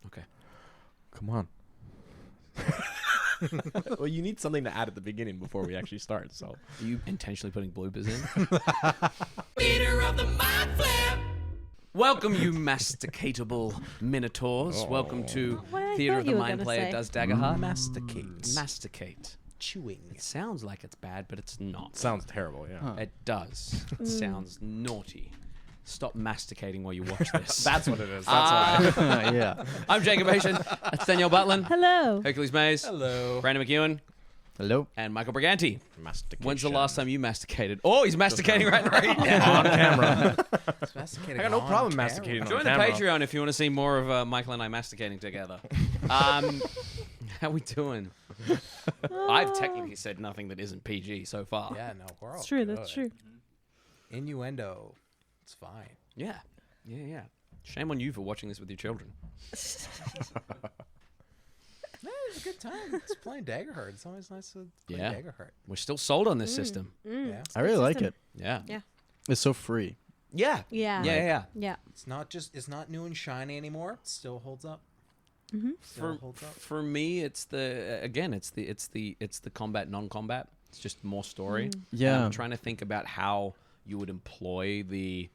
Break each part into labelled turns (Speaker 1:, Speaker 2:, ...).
Speaker 1: Okay.
Speaker 2: Come on.
Speaker 3: Well, you need something to add at the beginning before we actually start. So,
Speaker 1: Are you intentionally putting bloopers in?
Speaker 4: Leader of the Mind Flip.
Speaker 1: Welcome, you masticatable minotaurs. Welcome to
Speaker 5: What I
Speaker 1: Theater
Speaker 5: thought
Speaker 1: of the
Speaker 5: you were
Speaker 1: Mind
Speaker 5: gonna
Speaker 1: Player
Speaker 5: say.
Speaker 1: Does Daggerheart.
Speaker 3: masticate.
Speaker 1: Masticate.
Speaker 3: Chewing.
Speaker 1: It sounds like it's bad, but it's not.
Speaker 3: Sounds terrible, yeah.
Speaker 1: It does. It sounds naughty. Stop masticating while you watch this.
Speaker 3: That's what it is. That's why.
Speaker 2: Yeah.
Speaker 1: I'm Jacob Machin. That's Danielle Butlin.
Speaker 5: Hello.
Speaker 1: Hercules Mayes.
Speaker 3: Hello.
Speaker 1: Brandon McEwan.
Speaker 2: Hello.
Speaker 1: And Michael Briganti.
Speaker 3: Mastication.
Speaker 1: When's the last time you masticated? Oh, he's masticating right now.
Speaker 3: on camera?
Speaker 4: Masticating
Speaker 3: I got no
Speaker 4: on
Speaker 3: problem
Speaker 4: camera.
Speaker 3: masticating on
Speaker 1: Join the
Speaker 3: camera.
Speaker 1: Patreon if you want to see more of Michael and I masticating together. How we doing? I've technically said nothing that isn't PG so far.
Speaker 4: Yeah, no, we're all
Speaker 5: That's true.
Speaker 4: good.
Speaker 5: That's true.
Speaker 4: Innuendo. It's fine.
Speaker 1: Yeah. Shame on you for watching this with your children.
Speaker 4: No, it's a good time. It's playing Daggerheart. It's always nice to play
Speaker 1: Yeah.
Speaker 4: Daggerheart.
Speaker 1: We're still sold on this system.
Speaker 4: Yeah.
Speaker 2: I really like
Speaker 5: system.
Speaker 2: it.
Speaker 1: Yeah.
Speaker 5: Yeah.
Speaker 2: It's so free.
Speaker 1: Yeah.
Speaker 5: Yeah.
Speaker 1: Yeah.
Speaker 4: It's not new and shiny anymore. It still holds up.
Speaker 1: For for me, it's the combat non-combat. It's just more story.
Speaker 2: Yeah.
Speaker 1: And I'm trying to think about how you would employ the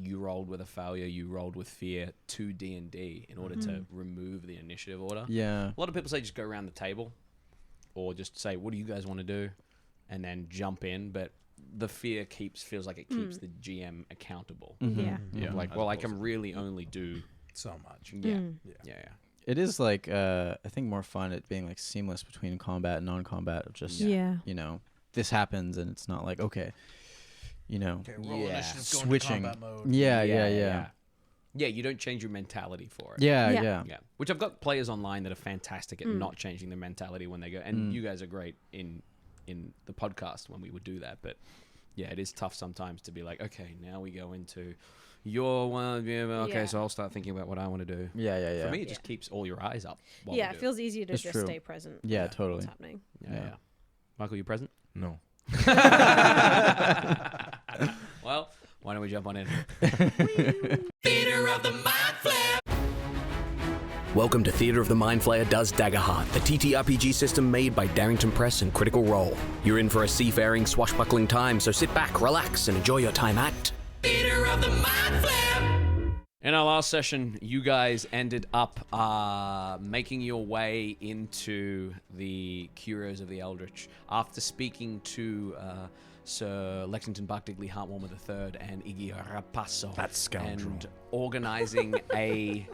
Speaker 1: you rolled with a failure, you rolled with fear to D&D in order to remove the initiative order.
Speaker 2: Yeah.
Speaker 1: A lot of people say just go around the table, or just say, "What do you guys want to do?" and then jump in. But the fear feels like it keeps the GM accountable.
Speaker 5: Yeah.
Speaker 2: Yeah.
Speaker 1: Like, well, I can really only do
Speaker 4: So much.
Speaker 1: yeah.
Speaker 2: It is like I think more fun at being like seamless between combat and non-combat. Of just
Speaker 5: Yeah.
Speaker 2: you know, this happens and it's not like okay, you know,
Speaker 4: Okay, roll
Speaker 1: Yeah.
Speaker 4: initiative, go into
Speaker 2: switching.
Speaker 4: combat mode.
Speaker 2: Yeah.
Speaker 1: Yeah, you don't change your mentality for it.
Speaker 2: Yeah.
Speaker 5: Yeah.
Speaker 1: Yeah. Which I've got players online that are fantastic at not changing their mentality when they go. And you guys are great in the podcast when we would do that. But yeah, it is tough sometimes to be like, okay, now we go into your one. Yeah, okay,
Speaker 5: Yeah.
Speaker 1: so I'll start thinking about what I want to do.
Speaker 2: Yeah.
Speaker 1: For me, it just keeps all your eyes up. While
Speaker 5: Yeah.
Speaker 1: we
Speaker 5: It
Speaker 1: do
Speaker 5: feels easier to
Speaker 2: It's
Speaker 5: just
Speaker 2: true.
Speaker 5: stay present.
Speaker 2: Yeah,
Speaker 5: with
Speaker 2: totally.
Speaker 5: What's happening?
Speaker 1: Yeah. Michael, you present?
Speaker 3: No.
Speaker 1: Well, why don't we jump on in?
Speaker 4: Leader of the Mind Flip.
Speaker 6: Welcome to Theater of the Mind Flayer Does Daggerheart, the TTRPG system made by Darrington Press and Critical Role. You're in for a seafaring, swashbuckling time, so sit back, relax, and enjoy your time at...
Speaker 4: Leader of the Mind Flip.
Speaker 1: In our last session, you guys ended up making your way into the Curios of the Eldritch after speaking to Sir Lexington Buckdigley Heartwarmer III and Iggy Rapasso.
Speaker 3: That scoundrel.
Speaker 1: And organizing a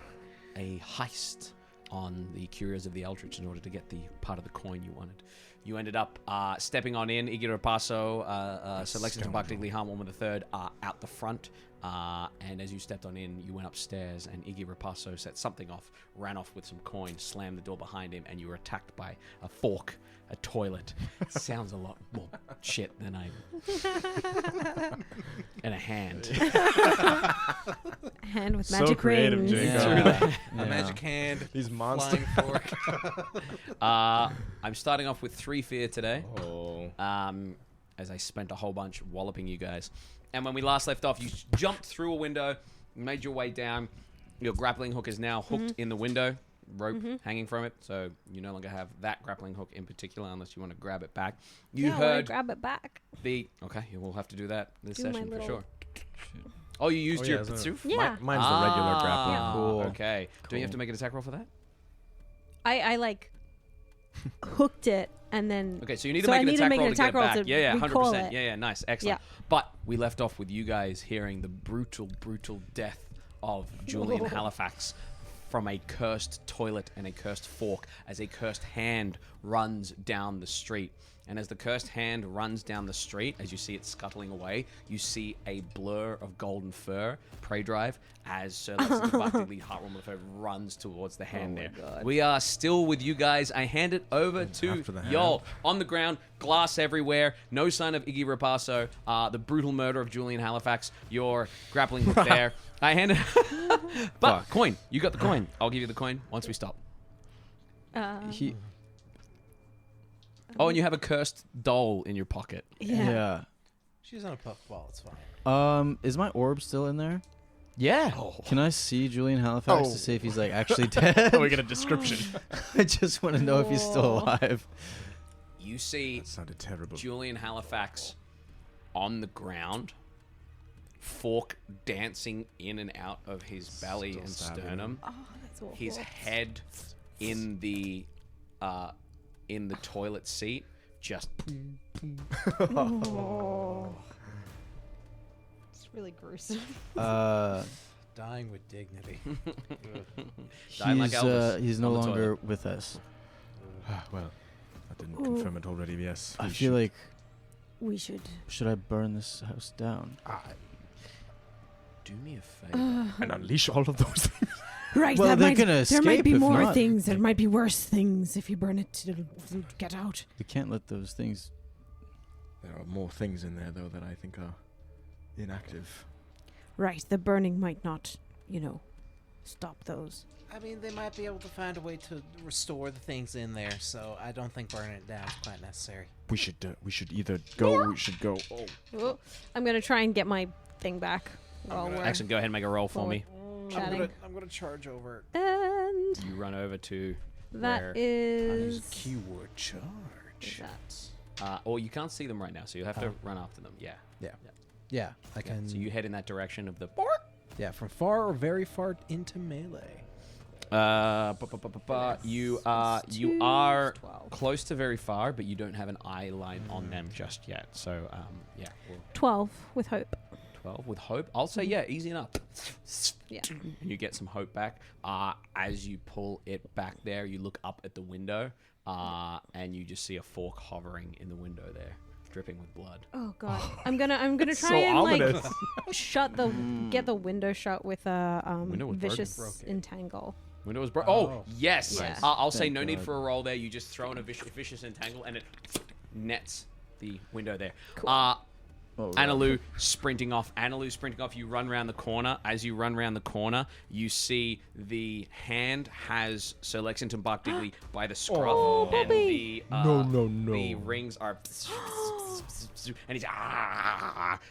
Speaker 1: heist on the Curios of the Eldritch in order to get the part of the coin you wanted. You ended up stepping on in. Iggy Rapasso, Sir Lexington Buckdigley Heartwarmer III are out the front. And as you stepped on in, you went upstairs, and Iggy Rapasso set something off, ran off with some coin, slammed the door behind him, and you were attacked by a fork, a toilet. Sounds a lot more shit than and a hand.
Speaker 5: Hand with
Speaker 3: So
Speaker 5: magic
Speaker 3: creative,
Speaker 5: rings.
Speaker 3: Jacob.
Speaker 4: A magic hand.
Speaker 3: These monsters.
Speaker 4: Flying fork.
Speaker 1: I'm starting off with 3 fear today.
Speaker 3: Oh.
Speaker 1: As I spent a whole bunch walloping you guys. And when we last left off, you jumped through a window, made your way down. Your grappling hook is now hooked in the window, rope hanging from it, so you no longer have that grappling hook in particular unless you want to grab it back. You
Speaker 5: Yeah, I wanna
Speaker 1: heard
Speaker 5: grab it back.
Speaker 1: the... Okay, we'll have to do that this
Speaker 5: Do my
Speaker 1: session for
Speaker 5: little-
Speaker 1: sure. Oh, you used your...
Speaker 3: isn't it?
Speaker 5: Yeah.
Speaker 3: Mine's the regular grappling.
Speaker 1: Ah,
Speaker 2: Cool.
Speaker 1: Okay. Do you have to make an attack roll for that?
Speaker 5: I like hooked it and then.
Speaker 1: Okay, so you need to
Speaker 5: So
Speaker 1: make
Speaker 5: I
Speaker 1: an
Speaker 5: need to
Speaker 1: attack
Speaker 5: make
Speaker 1: roll
Speaker 5: an
Speaker 1: to get
Speaker 5: attack roll
Speaker 1: back.
Speaker 5: to
Speaker 1: Yeah,
Speaker 5: recall
Speaker 1: 100%.
Speaker 5: it.
Speaker 1: Yeah, nice. Excellent.
Speaker 5: Yeah.
Speaker 1: But we left off with you guys hearing the brutal death of Julian Halifax from a cursed toilet and a cursed fork as a cursed hand runs down the street. And as the cursed hand runs down the street, as you see it scuttling away, you see a blur of golden fur, prey drive, as Sir Lexington Buckdigley Heartwarmer III runs towards the hand there. We are still with you guys. I hand it over to
Speaker 3: After the hand.
Speaker 1: y'all. On the ground, glass everywhere, no sign of Iggy Rapasso, the brutal murder of Julian Halifax, your grappling hook there. I hand it... But, coin. You got the coin. I'll give you the coin once we stop.
Speaker 2: He,
Speaker 1: Oh, and you have a cursed doll in your pocket.
Speaker 5: Yeah.
Speaker 2: yeah.
Speaker 4: She's on a puffball. It's fine.
Speaker 2: Is my orb still in there?
Speaker 3: Yeah.
Speaker 2: Can I see Julian Halifax to see if he's like actually dead?
Speaker 3: We get a description.
Speaker 2: I just want to know if he's still alive.
Speaker 1: You see
Speaker 3: That sounded terrible.
Speaker 1: Julian Halifax on the ground, fork dancing in and out of his belly
Speaker 3: Still
Speaker 1: and
Speaker 3: stabbing
Speaker 1: sternum.
Speaker 5: Oh, that's awful.
Speaker 1: His head in the toilet seat, just
Speaker 5: Oh. It's really gruesome.
Speaker 4: Dying with dignity.
Speaker 1: Dying like Elvis
Speaker 2: he's no
Speaker 1: on the
Speaker 2: longer
Speaker 1: toilet.
Speaker 2: with us.
Speaker 3: Well, I didn't confirm it already. Yes.
Speaker 2: I feel like
Speaker 5: We should.
Speaker 2: should I burn this house down?
Speaker 1: do me a favor.
Speaker 3: and unleash all of those things.
Speaker 5: Right,
Speaker 2: Well,
Speaker 5: that
Speaker 2: they're
Speaker 5: might,
Speaker 2: gonna
Speaker 5: there might
Speaker 2: escape
Speaker 5: be
Speaker 2: if
Speaker 5: more
Speaker 2: not.
Speaker 5: things. There might be worse things if you burn it. It'll get out.
Speaker 2: We can't let those things.
Speaker 3: There are more things in there though that I think are inactive.
Speaker 5: Right, the burning might not, stop those.
Speaker 4: I mean, they might be able to find a way to restore the things in there, so I don't think burning it down is quite necessary.
Speaker 3: We should either go. We should go. Oh.
Speaker 5: Oh, I'm gonna try and get my thing back. While we're
Speaker 1: Excellent. Go ahead and make a roll for me.
Speaker 5: chatting.
Speaker 4: I'm gonna charge over.
Speaker 5: And
Speaker 1: You run over to
Speaker 5: that
Speaker 1: where
Speaker 5: is.
Speaker 4: Keyword charge.
Speaker 1: or you can't see them right now, so you have to run after them. Yeah.
Speaker 4: Yeah, I can.
Speaker 1: So you head in that direction of the.
Speaker 4: Yeah, from far or very far into melee.
Speaker 1: You
Speaker 5: Two,
Speaker 1: are
Speaker 5: 12.
Speaker 1: close to very far, but you don't have an eye line on them just yet. So yeah, well,
Speaker 5: 12 with hope.
Speaker 1: 12 with hope. I'll say yeah, easy enough.
Speaker 5: Yeah.
Speaker 1: And you get some hope back. As you pull it back there, you look up at the window, and you just see a fork hovering in the window there, dripping with blood.
Speaker 5: Oh god. I'm gonna try
Speaker 3: So
Speaker 5: and
Speaker 3: ominous.
Speaker 5: get the window shut with a
Speaker 1: Window was
Speaker 5: vicious
Speaker 1: broken.
Speaker 5: entangle.
Speaker 1: Window was broken. Oh, yes.
Speaker 5: Yes.
Speaker 1: I'll say
Speaker 2: Thank
Speaker 1: no need
Speaker 2: God.
Speaker 1: for a roll there. You just throw in a vicious entangle, and it nets the window there.
Speaker 2: Oh,
Speaker 1: Analu sprinting off. You run around the corner. As you run around the corner, you see the hand has Sir Lexington Barkdigley by the scruff, and the the rings are. And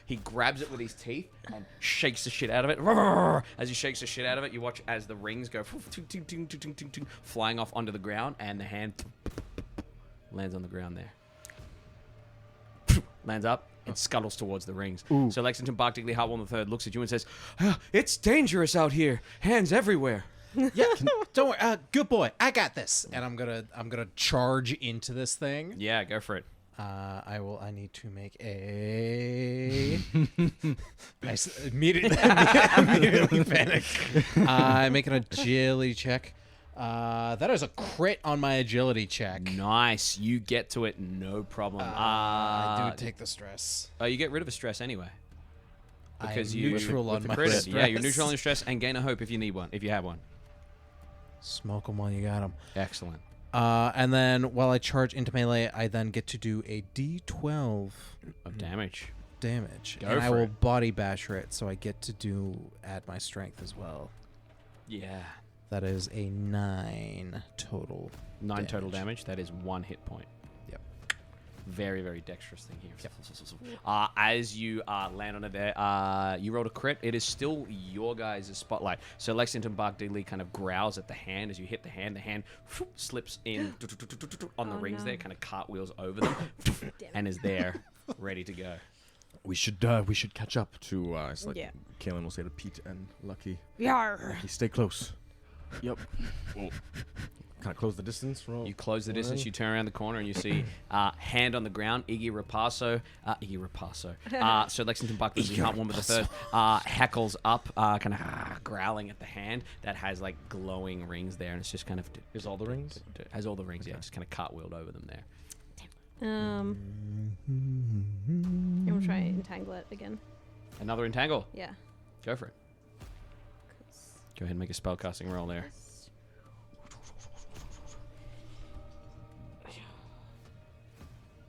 Speaker 1: he grabs it with his teeth and shakes the shit out of it. As he shakes the shit out of it, you watch as the rings go flying off onto the ground, and the hand lands on the ground there. Lands up and scuttles towards the rings. So Lexington Barkdigley Hartwell III looks at you and says, "It's dangerous out here. Hands everywhere."
Speaker 4: Yeah, don't worry. Good boy, I got this. And I'm gonna charge into this thing.
Speaker 1: Yeah, go for it.
Speaker 4: I need to make a. Immediately panic. I'm making an agility check. That is a crit on my agility check.
Speaker 1: Nice. You get to it, no problem.
Speaker 4: I do take the stress.
Speaker 1: You get rid of a stress anyway. Because
Speaker 4: I'm
Speaker 1: you
Speaker 4: neutral
Speaker 1: with
Speaker 4: on
Speaker 1: the
Speaker 4: my
Speaker 1: crit.
Speaker 4: stress.
Speaker 1: Yeah, you're neutral on your stress and gain a hope if you need one. If you have one.
Speaker 4: Smoke them while you got them.
Speaker 1: Excellent.
Speaker 4: And then while I charge into melee, I then get to do a D12
Speaker 1: Of damage.
Speaker 4: damage.
Speaker 1: Go
Speaker 4: and I
Speaker 1: for
Speaker 4: will
Speaker 1: it.
Speaker 4: body basher it, so I get to add my strength as well.
Speaker 1: Yeah.
Speaker 4: That is a 9 total.
Speaker 1: 9 total damage. That is 1 hit point.
Speaker 4: Yep.
Speaker 1: Very, very dexterous thing here. As you land on it there, you rolled a crit. It is still your guys' spotlight. So Lexington Barkdigley kind of growls at the hand as you hit the hand. The hand slips in on the rings there, kind of cartwheels over them, and is there, ready to go.
Speaker 3: We should catch up to. It's like
Speaker 5: Yeah.
Speaker 3: Kaelen will say to Pete and Lucky.
Speaker 5: Yar.
Speaker 3: Lucky, stay close.
Speaker 2: Yep.
Speaker 3: Kind of close the distance. For
Speaker 1: You close the distance, you turn around the corner, and you see hand on the ground, Iggy Rapasso. So Lexington Barkdigley Hartwell III heckles up, kind of growling at the hand that has like glowing rings there, and it's just kind of
Speaker 3: Is all the rings?
Speaker 1: has all the rings, yeah, just kind of cartwheeled over them there.
Speaker 5: I'm gonna try and entangle it again.
Speaker 1: Another entangle.
Speaker 5: Yeah.
Speaker 1: Go for it. Go ahead and make a spellcasting roll there.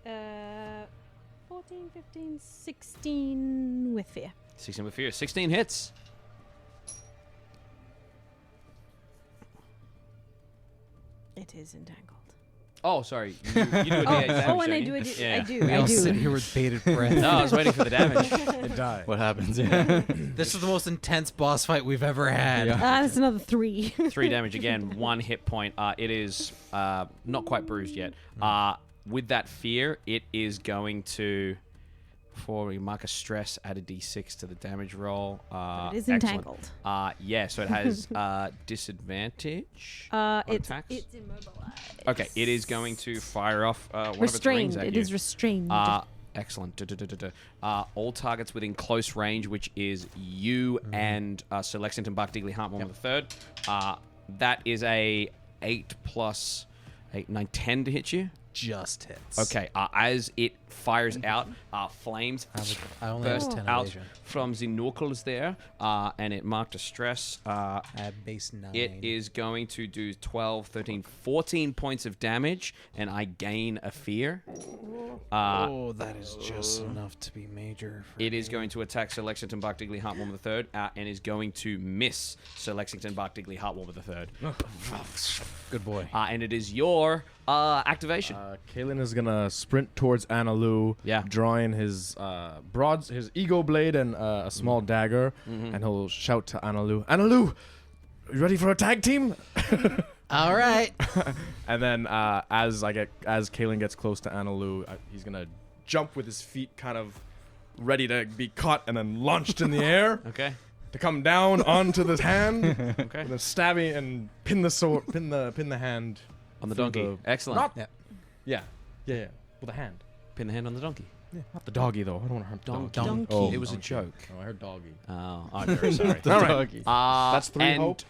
Speaker 5: Uh, 14, 15, 16 with fear.
Speaker 1: 16 with fear. 16 hits.
Speaker 5: It is entangled.
Speaker 1: Oh, sorry. You do a D8 damage,
Speaker 5: Oh, and
Speaker 1: don't
Speaker 5: I
Speaker 1: you?
Speaker 5: do. I do.
Speaker 1: Yeah.
Speaker 5: I do.
Speaker 4: We
Speaker 5: I
Speaker 4: all
Speaker 5: do.
Speaker 4: sit here with bated breath.
Speaker 1: No, I was waiting for the damage.
Speaker 3: It died.
Speaker 2: What happens? Yeah.
Speaker 4: This is the most intense boss fight we've ever had.
Speaker 2: Yeah.
Speaker 5: That's another 3.
Speaker 1: 3 damage again. 1 hit point. It is not quite bruised yet. With that fear, it is going to. Before we mark a stress, add a d6 to the damage roll.
Speaker 5: It is
Speaker 1: excellent.
Speaker 5: entangled.
Speaker 1: Yeah, so it has disadvantage.
Speaker 5: It's
Speaker 1: attacks?
Speaker 5: immobilized.
Speaker 1: Okay, it is going to fire off one of its
Speaker 5: Restrained.
Speaker 1: rings at
Speaker 5: It
Speaker 1: you.
Speaker 5: is restrained.
Speaker 1: Excellent. All targets within close range, which is you and Sir Lexington Buck Digley Heartworm III. That is a 8 plus 8, 9, 10 to hit you.
Speaker 4: Just hits.
Speaker 1: Okay, as it fires out, flames
Speaker 4: I only have
Speaker 1: burst
Speaker 4: 10
Speaker 1: out
Speaker 4: evasion.
Speaker 1: from the knuckles there, and it marked a stress.
Speaker 4: I have base 9.
Speaker 1: It is going to do 12, 13, 14 points of damage, and I gain a fear.
Speaker 4: Oh, that is just enough to be major. For
Speaker 1: It is going to attack Sir Lexington Buck Digley Heartworm III, and is going to miss Sir Lexington Buck Digley Heartworm III.
Speaker 4: Good boy.
Speaker 1: And it is your activation.
Speaker 3: Kaelen is gonna sprint towards Analu,
Speaker 1: Yeah.
Speaker 3: drawing his his ego blade and a small dagger,
Speaker 1: Mm-hmm.
Speaker 3: and he'll shout to Analu, "Analu, you ready for a tag team?"
Speaker 4: All right.
Speaker 3: And then as Kaelen gets close to Analu, he's gonna jump with his feet kind of ready to be caught and then launched in the air
Speaker 1: Okay.
Speaker 3: to come down onto the hand,
Speaker 1: Okay.
Speaker 3: and then stabbing and pin the sword, pin the hand
Speaker 1: On the
Speaker 3: through
Speaker 1: donkey. Excellent.
Speaker 3: Not-
Speaker 4: Yeah.
Speaker 3: yeah, with a hand.
Speaker 1: Pin the hand on the donkey.
Speaker 3: Yeah, not the doggy though. I don't want to hurt the doggy.
Speaker 5: Donkey.
Speaker 3: Oh,
Speaker 1: It was a
Speaker 3: donkey.
Speaker 1: joke.
Speaker 3: Oh, I heard doggy.
Speaker 1: Oh, I'm very sorry.
Speaker 3: All right.
Speaker 2: Doggy.
Speaker 3: That's 3
Speaker 1: and,
Speaker 3: hope.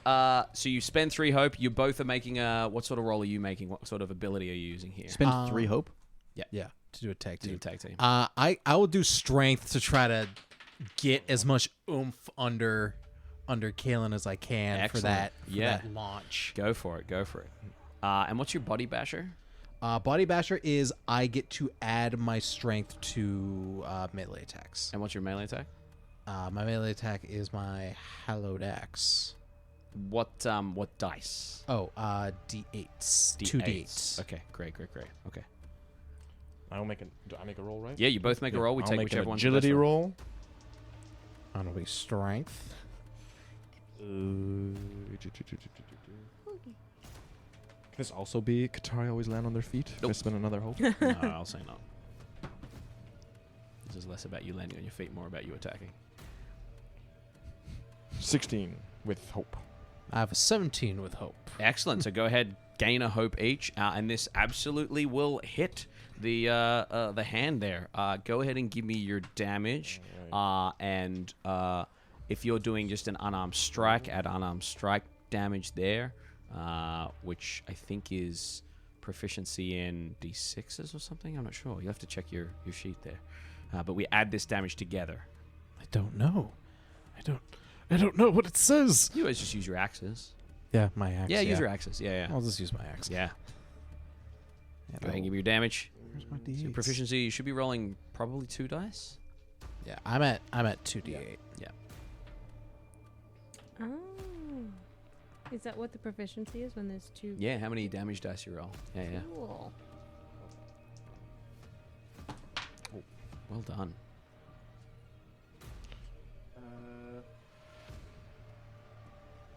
Speaker 1: So you spend 3 hope. You both are making a. What sort of roll are you making? What sort of ability are you using here?
Speaker 2: Spend 3 hope.
Speaker 4: Yeah. To do a tag
Speaker 1: To do
Speaker 4: team.
Speaker 1: a tag team.
Speaker 4: I will do strength to try to get as much oomph under Kaelen as I can
Speaker 1: Excellent.
Speaker 4: for that
Speaker 1: Yeah.
Speaker 4: that launch.
Speaker 1: Go for it. Go for it. And what's your body basher?
Speaker 4: Body basher is I get to add my strength to melee attacks.
Speaker 1: And what's your melee attack?
Speaker 4: My melee attack is my hallowed axe.
Speaker 1: What dice?
Speaker 4: Oh, D8s. 2 D8s.
Speaker 1: Okay, great. Okay.
Speaker 3: Do I make a roll, right?
Speaker 1: Yeah, you both make a roll. We
Speaker 3: I'll
Speaker 1: take
Speaker 3: make
Speaker 1: whichever
Speaker 3: an
Speaker 1: one's
Speaker 3: agility
Speaker 1: the best
Speaker 3: roll.
Speaker 4: That'll be strength.
Speaker 3: Can this also be Katari always land on their feet? If I
Speaker 1: Nope.
Speaker 3: spend another hope.
Speaker 1: one. No, I'll say no. This is less about you landing on your feet, more about you attacking.
Speaker 3: 16 with hope.
Speaker 4: I have a 17 with hope.
Speaker 1: Excellent. So go ahead, gain a hope each, and this absolutely will hit the hand there. Go ahead and give me your damage, and if you're doing just an unarmed strike, add unarmed strike damage there, which I think is proficiency in d6s or something. I'm not sure. You'll have to check your sheet there. But we add this damage together.
Speaker 4: I don't know. I don't know what it says.
Speaker 1: You always just use your axes.
Speaker 4: Yeah, my axe.
Speaker 1: Yeah, use your axes. Yeah.
Speaker 4: I'll just use my axe.
Speaker 1: Yeah.
Speaker 4: Yeah,
Speaker 1: Go ahead and give me your damage.
Speaker 4: Where's my
Speaker 1: So your
Speaker 4: D8s?
Speaker 1: proficiency, you should be rolling probably 2 dice.
Speaker 4: Yeah, I'm at 2d8.
Speaker 1: Yeah.
Speaker 5: Oh. Is that what the proficiency is when there's 2?
Speaker 1: Yeah, how many damage dice you roll? Yeah.
Speaker 5: Cool.
Speaker 1: Well done.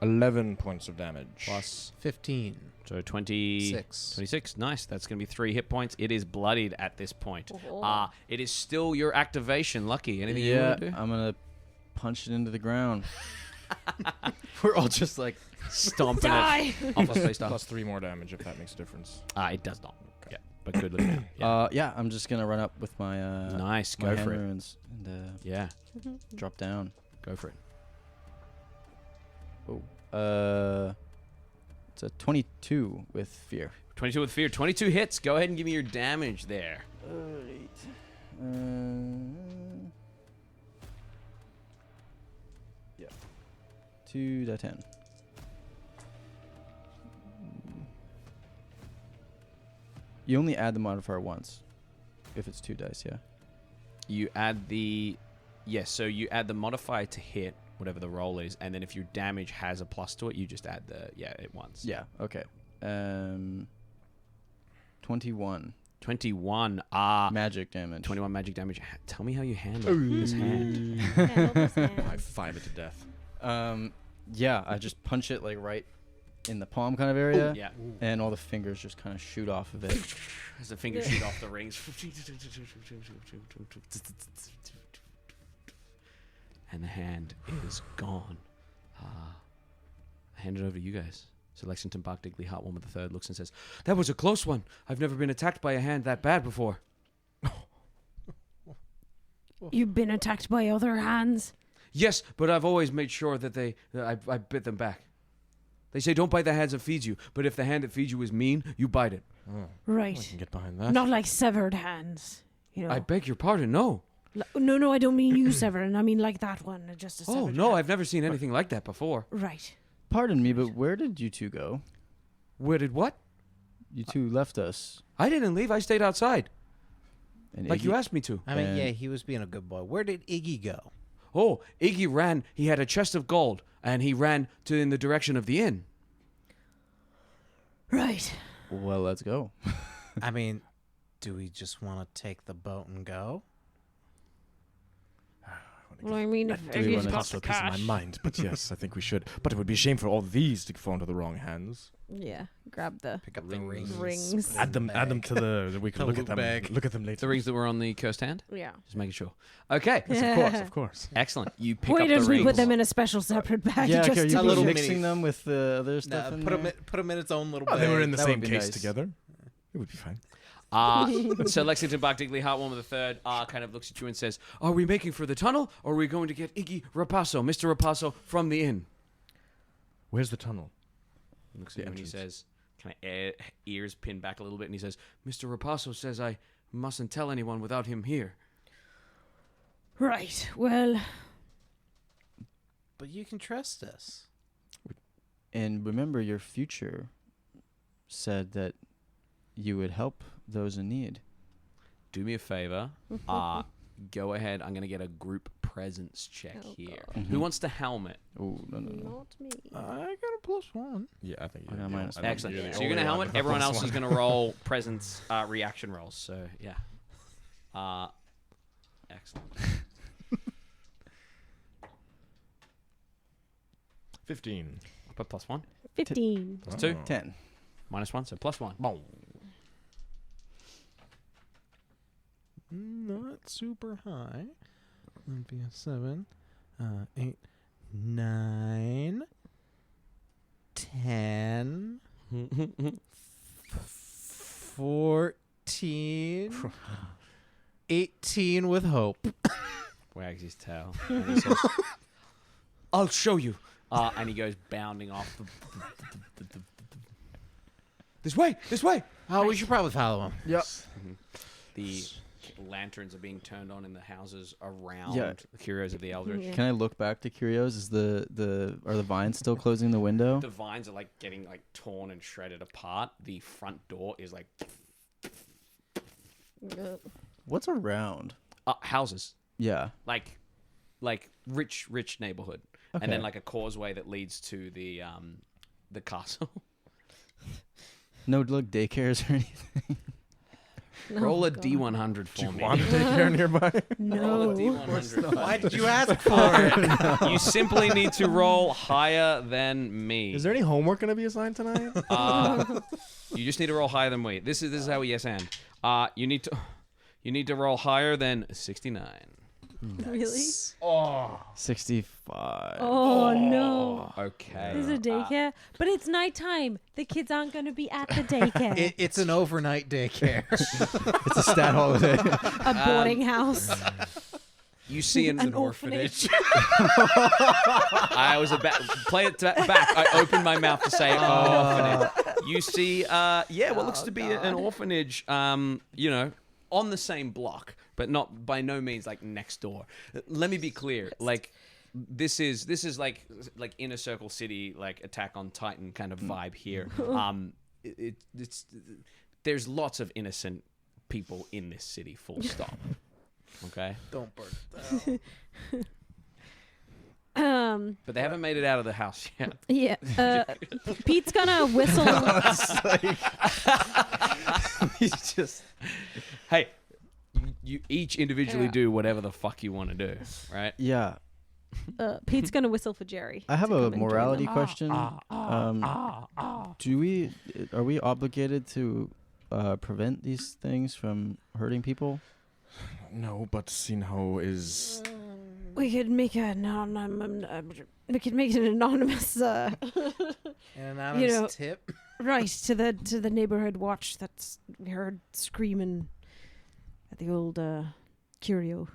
Speaker 3: 11 points of damage.
Speaker 1: Plus,
Speaker 4: 15.
Speaker 1: so 26. 26. Nice. That's going to be 3 hit points. It is bloodied at this point.
Speaker 5: Oh.
Speaker 1: It is still your activation. Lucky. Anything you
Speaker 2: Yeah,
Speaker 1: want to do?
Speaker 2: I'm gonna punch it into the ground. We're all just like
Speaker 1: Stomping
Speaker 5: Die!
Speaker 1: it off his face.
Speaker 3: Plus 3 more damage if that makes a difference.
Speaker 1: It does not. Yeah, but good looking. at it. Yeah.
Speaker 2: yeah, I'm just gonna run up with my
Speaker 1: Nice.
Speaker 2: my
Speaker 1: Go
Speaker 2: hand
Speaker 1: for it.
Speaker 2: runes and
Speaker 1: Yeah.
Speaker 2: drop down.
Speaker 1: Go for it.
Speaker 2: It's a 22 with fear.
Speaker 1: 22 with fear. 22 hits. Go ahead and give me your damage there.
Speaker 2: Alright. 2d10. You only add the modifier once. If it's 2 dice, yeah.
Speaker 1: You add the... Yes, so you add the modifier to hit, whatever the roll is, and then if your damage has a plus to it, you just add the... Yeah, it once.
Speaker 2: Yeah, okay. 21
Speaker 1: magic
Speaker 2: damage.
Speaker 1: 21 magic damage. Tell me how you handle this hand.
Speaker 3: I five it to death.
Speaker 2: Yeah, I just punch it like right in the palm kind of area.
Speaker 1: Yeah.
Speaker 2: And all the fingers just kind of shoot off of it.
Speaker 1: As the fingers shoot off the rings. And the hand is gone. I hand it over to you guys. So Lexington Bark Digley Heartwarmer III looks and says, "That was a close one. I've never been attacked by a hand that bad before."
Speaker 5: You've been attacked by other hands?
Speaker 1: Yes, but I've always made sure that I bit them back. They say don't bite the hands that feeds you, but if the hand that feeds you is mean, you bite it.
Speaker 3: I
Speaker 5: Right.
Speaker 3: can get behind that.
Speaker 5: Not like severed hands. You know.
Speaker 1: I beg your pardon, no.
Speaker 5: No, I don't mean you severed. I mean like that one. Just a severed
Speaker 1: Oh, no,
Speaker 5: hand.
Speaker 1: I've never seen anything like that before.
Speaker 5: Right.
Speaker 2: Pardon me, but where did you two go?
Speaker 1: Where did what?
Speaker 2: You two left us.
Speaker 1: I didn't leave. I stayed outside,
Speaker 2: And
Speaker 1: like you
Speaker 2: Iggy-
Speaker 1: asked me to.
Speaker 4: I mean,
Speaker 2: And-
Speaker 4: yeah, he was being a good boy. Where did Iggy go?
Speaker 1: Oh, Iggy ran. He had a chest of gold, and he ran in the direction of the inn.
Speaker 5: Right.
Speaker 2: Well, let's go.
Speaker 4: I mean, do we just want to take the boat and go?
Speaker 5: Well, I mean, if
Speaker 2: Do we
Speaker 5: Iggy's
Speaker 2: wanna
Speaker 5: got
Speaker 2: just
Speaker 5: the
Speaker 3: Piece of my
Speaker 5: cash.
Speaker 3: mind, but yes, I think we should. But it would be a shame for all these to fall into the wrong hands.
Speaker 5: Yeah, grab the
Speaker 4: Pick up the rings.
Speaker 5: rings.
Speaker 3: Add them to the. We can
Speaker 4: The
Speaker 3: look at
Speaker 4: loot
Speaker 3: them.
Speaker 4: bag.
Speaker 3: Look at them later.
Speaker 1: The rings that were on the cursed hand?
Speaker 5: Yeah.
Speaker 1: Just making sure. Okay.
Speaker 3: Of course.
Speaker 1: Excellent. You pick
Speaker 5: Why
Speaker 1: up the
Speaker 5: don't
Speaker 1: rings.
Speaker 5: we put them in a special separate bag?
Speaker 2: Yeah,
Speaker 5: just
Speaker 2: are
Speaker 5: to
Speaker 2: you
Speaker 4: a
Speaker 5: be
Speaker 4: little
Speaker 2: mixing
Speaker 4: mini-
Speaker 2: them with the other stuff in there?
Speaker 4: Put him in its own little
Speaker 3: Oh,
Speaker 4: bag.
Speaker 3: they were in the
Speaker 2: That
Speaker 3: same
Speaker 2: would be
Speaker 3: case
Speaker 2: nice.
Speaker 3: together. It would be fine.
Speaker 1: So Lexington Bark Digley Heartwarmer III kind of looks at you and says, "Are we making for the tunnel, or are we going to get Iggy Rapasso, Mr. Rapasso, from the inn?"
Speaker 3: Where's the tunnel?
Speaker 1: He looks
Speaker 3: The
Speaker 1: at you and he
Speaker 3: entrance.
Speaker 1: says, kind of ears pinned back a little bit, and he says, "Mr. Rapasso says I mustn't tell anyone without him here."
Speaker 5: Right. Well,
Speaker 4: But you can trust us.
Speaker 2: And remember, your future said that you would help those in need.
Speaker 1: Do me a favor. Go ahead. I'm going to get a group presence check
Speaker 5: Oh,
Speaker 1: here.
Speaker 5: God.
Speaker 1: Who wants the helmet?
Speaker 2: Oh, no.
Speaker 5: not me.
Speaker 4: I got a +1.
Speaker 3: Yeah, I think.
Speaker 2: I got minus one.
Speaker 1: Excellent.
Speaker 3: you're the
Speaker 1: So you're going to
Speaker 3: only
Speaker 1: helmet.
Speaker 3: one.
Speaker 1: Everyone else is going to roll presence reaction rolls. So, yeah. Excellent.
Speaker 3: 15.
Speaker 1: Put +1.
Speaker 5: 15.
Speaker 1: It's 2.
Speaker 2: 10.
Speaker 1: -1, so +1.
Speaker 4: Not super high. That'd be a 7, 8, 9, 10, 14, 18 with hope.
Speaker 1: Wags his tail. And he says, "I'll show you." And he goes bounding off. This way! This way!
Speaker 4: Oh, we should probably follow him.
Speaker 2: Yep.
Speaker 1: The lanterns are being turned on in the houses around
Speaker 2: Yeah.
Speaker 1: the Curios of the Eldritch.
Speaker 5: Yeah.
Speaker 2: Can I look back to Curios? Is are the vines still closing the window?
Speaker 1: The vines are like getting like torn and shredded apart. The front door is like
Speaker 2: What's around?
Speaker 1: houses,
Speaker 2: Yeah.
Speaker 1: like rich neighborhood,
Speaker 2: Okay.
Speaker 1: and then like a causeway that leads to the castle.
Speaker 2: No, like daycares or anything.
Speaker 1: Roll a
Speaker 5: God.
Speaker 1: D100 for
Speaker 3: Do you
Speaker 1: me.
Speaker 3: want to take care nearby?
Speaker 1: Roll a
Speaker 5: No.
Speaker 1: D100.
Speaker 4: Why did you ask for it?
Speaker 1: You simply need to roll higher than me.
Speaker 3: Is there any homework going to be assigned tonight?
Speaker 1: You just need to roll higher than me. This is how we yes and. You need to roll higher than 69.
Speaker 5: Really?
Speaker 2: 65.
Speaker 5: Oh, no.
Speaker 1: Okay.
Speaker 5: There's a daycare, but it's nighttime. The kids aren't going to be at the daycare.
Speaker 4: It's an overnight daycare.
Speaker 2: It's a stat holiday.
Speaker 5: A boarding house.
Speaker 1: You see
Speaker 5: An orphanage.
Speaker 1: I was about play it back. I opened my mouth to say orphanage. You see, what looks to be an orphanage. On the same block, but not by no means like next door. Let me be clear. Like, this is like Inner Circle City, like Attack on Titan kind of vibe here. It's there's lots of innocent people in this city. Full stop. Okay.
Speaker 4: Don't burn it down.
Speaker 1: But they haven't made it out of the house yet.
Speaker 5: Yeah. Pete's gonna whistle.
Speaker 2: He's just.
Speaker 1: Hey, you each individually do whatever the fuck you want to do, right?
Speaker 2: Yeah.
Speaker 5: Pete's gonna whistle for Jerry.
Speaker 2: I have
Speaker 5: to
Speaker 2: a
Speaker 5: come and join
Speaker 2: morality
Speaker 5: them.
Speaker 2: question. Are we obligated to prevent these things from hurting people?
Speaker 3: No, but Sinho is.
Speaker 5: We could make an anonymous
Speaker 4: An anonymous tip.
Speaker 5: right to the neighborhood watch that's heard screaming at the old curio.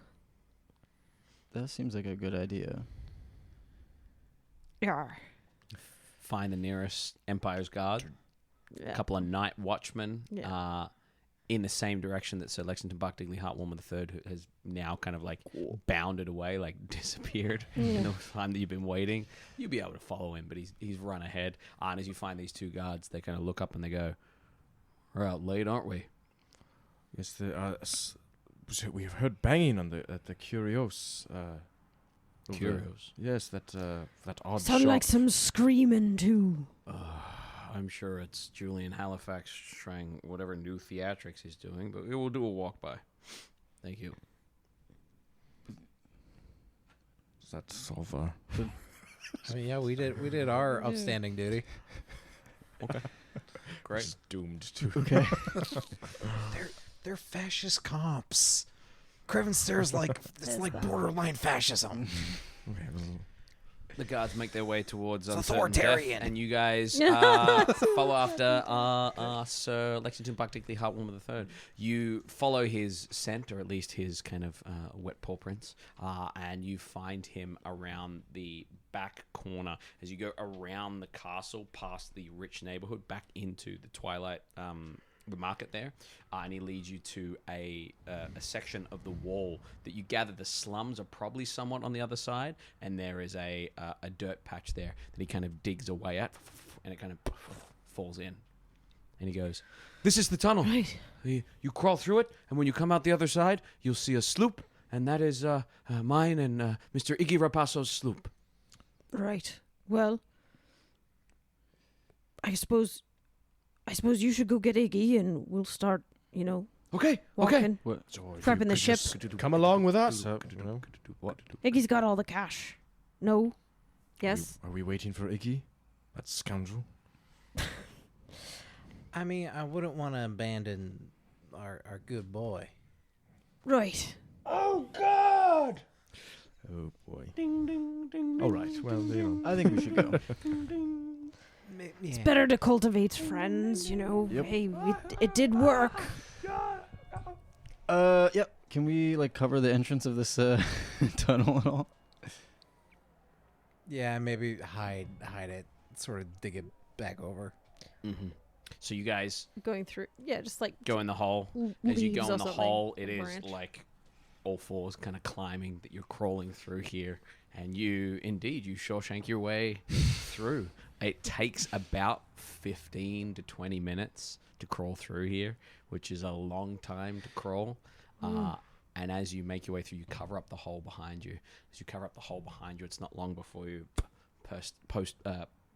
Speaker 2: That seems like a good idea.
Speaker 5: Yeah.
Speaker 1: Find the nearest Empire's Guard. A couple of night watchmen in the same direction that Sir Lexington Buckley Hartwarmer III, who has now kind of like bounded away, like disappeared in the time that you've been waiting. You'll be able to follow him, but he's run ahead. And as you find these two guards, they kind of look up and they go, "We're out late, aren't we?"
Speaker 3: Yes, we've heard banging on at the Curios.
Speaker 1: Curios.
Speaker 3: Yes, that odd
Speaker 5: Sound
Speaker 3: shop.
Speaker 5: like some screaming too.
Speaker 1: I'm sure it's Julian Halifax trying whatever new theatrics he's doing, but we will do a walk by. Thank you.
Speaker 3: Does that solve?
Speaker 4: I mean, yeah, we did our upstanding duty.
Speaker 1: Okay. Great.
Speaker 3: It's doomed to.
Speaker 2: Okay.
Speaker 4: They're fascist comps. Crevenster's like it's like borderline fascism.
Speaker 3: Okay, well,
Speaker 1: The guards make their way towards
Speaker 4: It's
Speaker 1: Uncertain
Speaker 4: authoritarian.
Speaker 1: Death, and you guys follow after Sir Lexington Buckley Hartwarmer III. You follow his scent, or at least his kind of wet paw prints, and you find him around the back corner as you go around the castle, past the rich neighborhood, back into the twilight. The market there, and he leads you to a section of the wall that you gather the slums are probably somewhat on the other side, and there is a dirt patch there that he kind of digs away at, and it kind of falls in. And he goes, "This is the tunnel.
Speaker 5: Right.
Speaker 1: You crawl through it, and when you come out the other side, you'll see a sloop, and that is mine and Mr. Iggy Rapasso's sloop."
Speaker 5: Right. Well, I suppose you should go get Iggy, and we'll start,
Speaker 1: Okay.
Speaker 5: walking,
Speaker 2: What?
Speaker 5: prepping the ship.
Speaker 3: come along with us.
Speaker 1: What?
Speaker 5: Iggy's got all the cash. No? Yes?
Speaker 3: Are we waiting for Iggy? That scoundrel.
Speaker 4: I mean, I wouldn't want to abandon our good boy.
Speaker 5: Right.
Speaker 3: Oh boy.
Speaker 1: Ding ding ding.
Speaker 3: All right. Well,
Speaker 2: I think we should go.
Speaker 5: It's better to cultivate friends,
Speaker 2: Yep.
Speaker 5: Hey, it did work.
Speaker 2: Yep. Can we cover the entrance of this tunnel at all?
Speaker 4: Yeah, maybe hide it, sort of dig it back over.
Speaker 1: Mm-hmm. So you guys
Speaker 5: Going through, just
Speaker 1: go in the hole. As you
Speaker 5: leaves
Speaker 1: go
Speaker 5: or
Speaker 1: in the
Speaker 5: something,
Speaker 1: hole,
Speaker 5: a
Speaker 1: it is
Speaker 5: branch.
Speaker 1: like all fours kind of climbing that you're crawling through here. And you Shawshank your way through. It takes about 15 to 20 minutes to crawl through here, which is a long time to crawl. And as you make your way through, you cover up the hole behind you. As you cover up the hole behind you, it's not long before you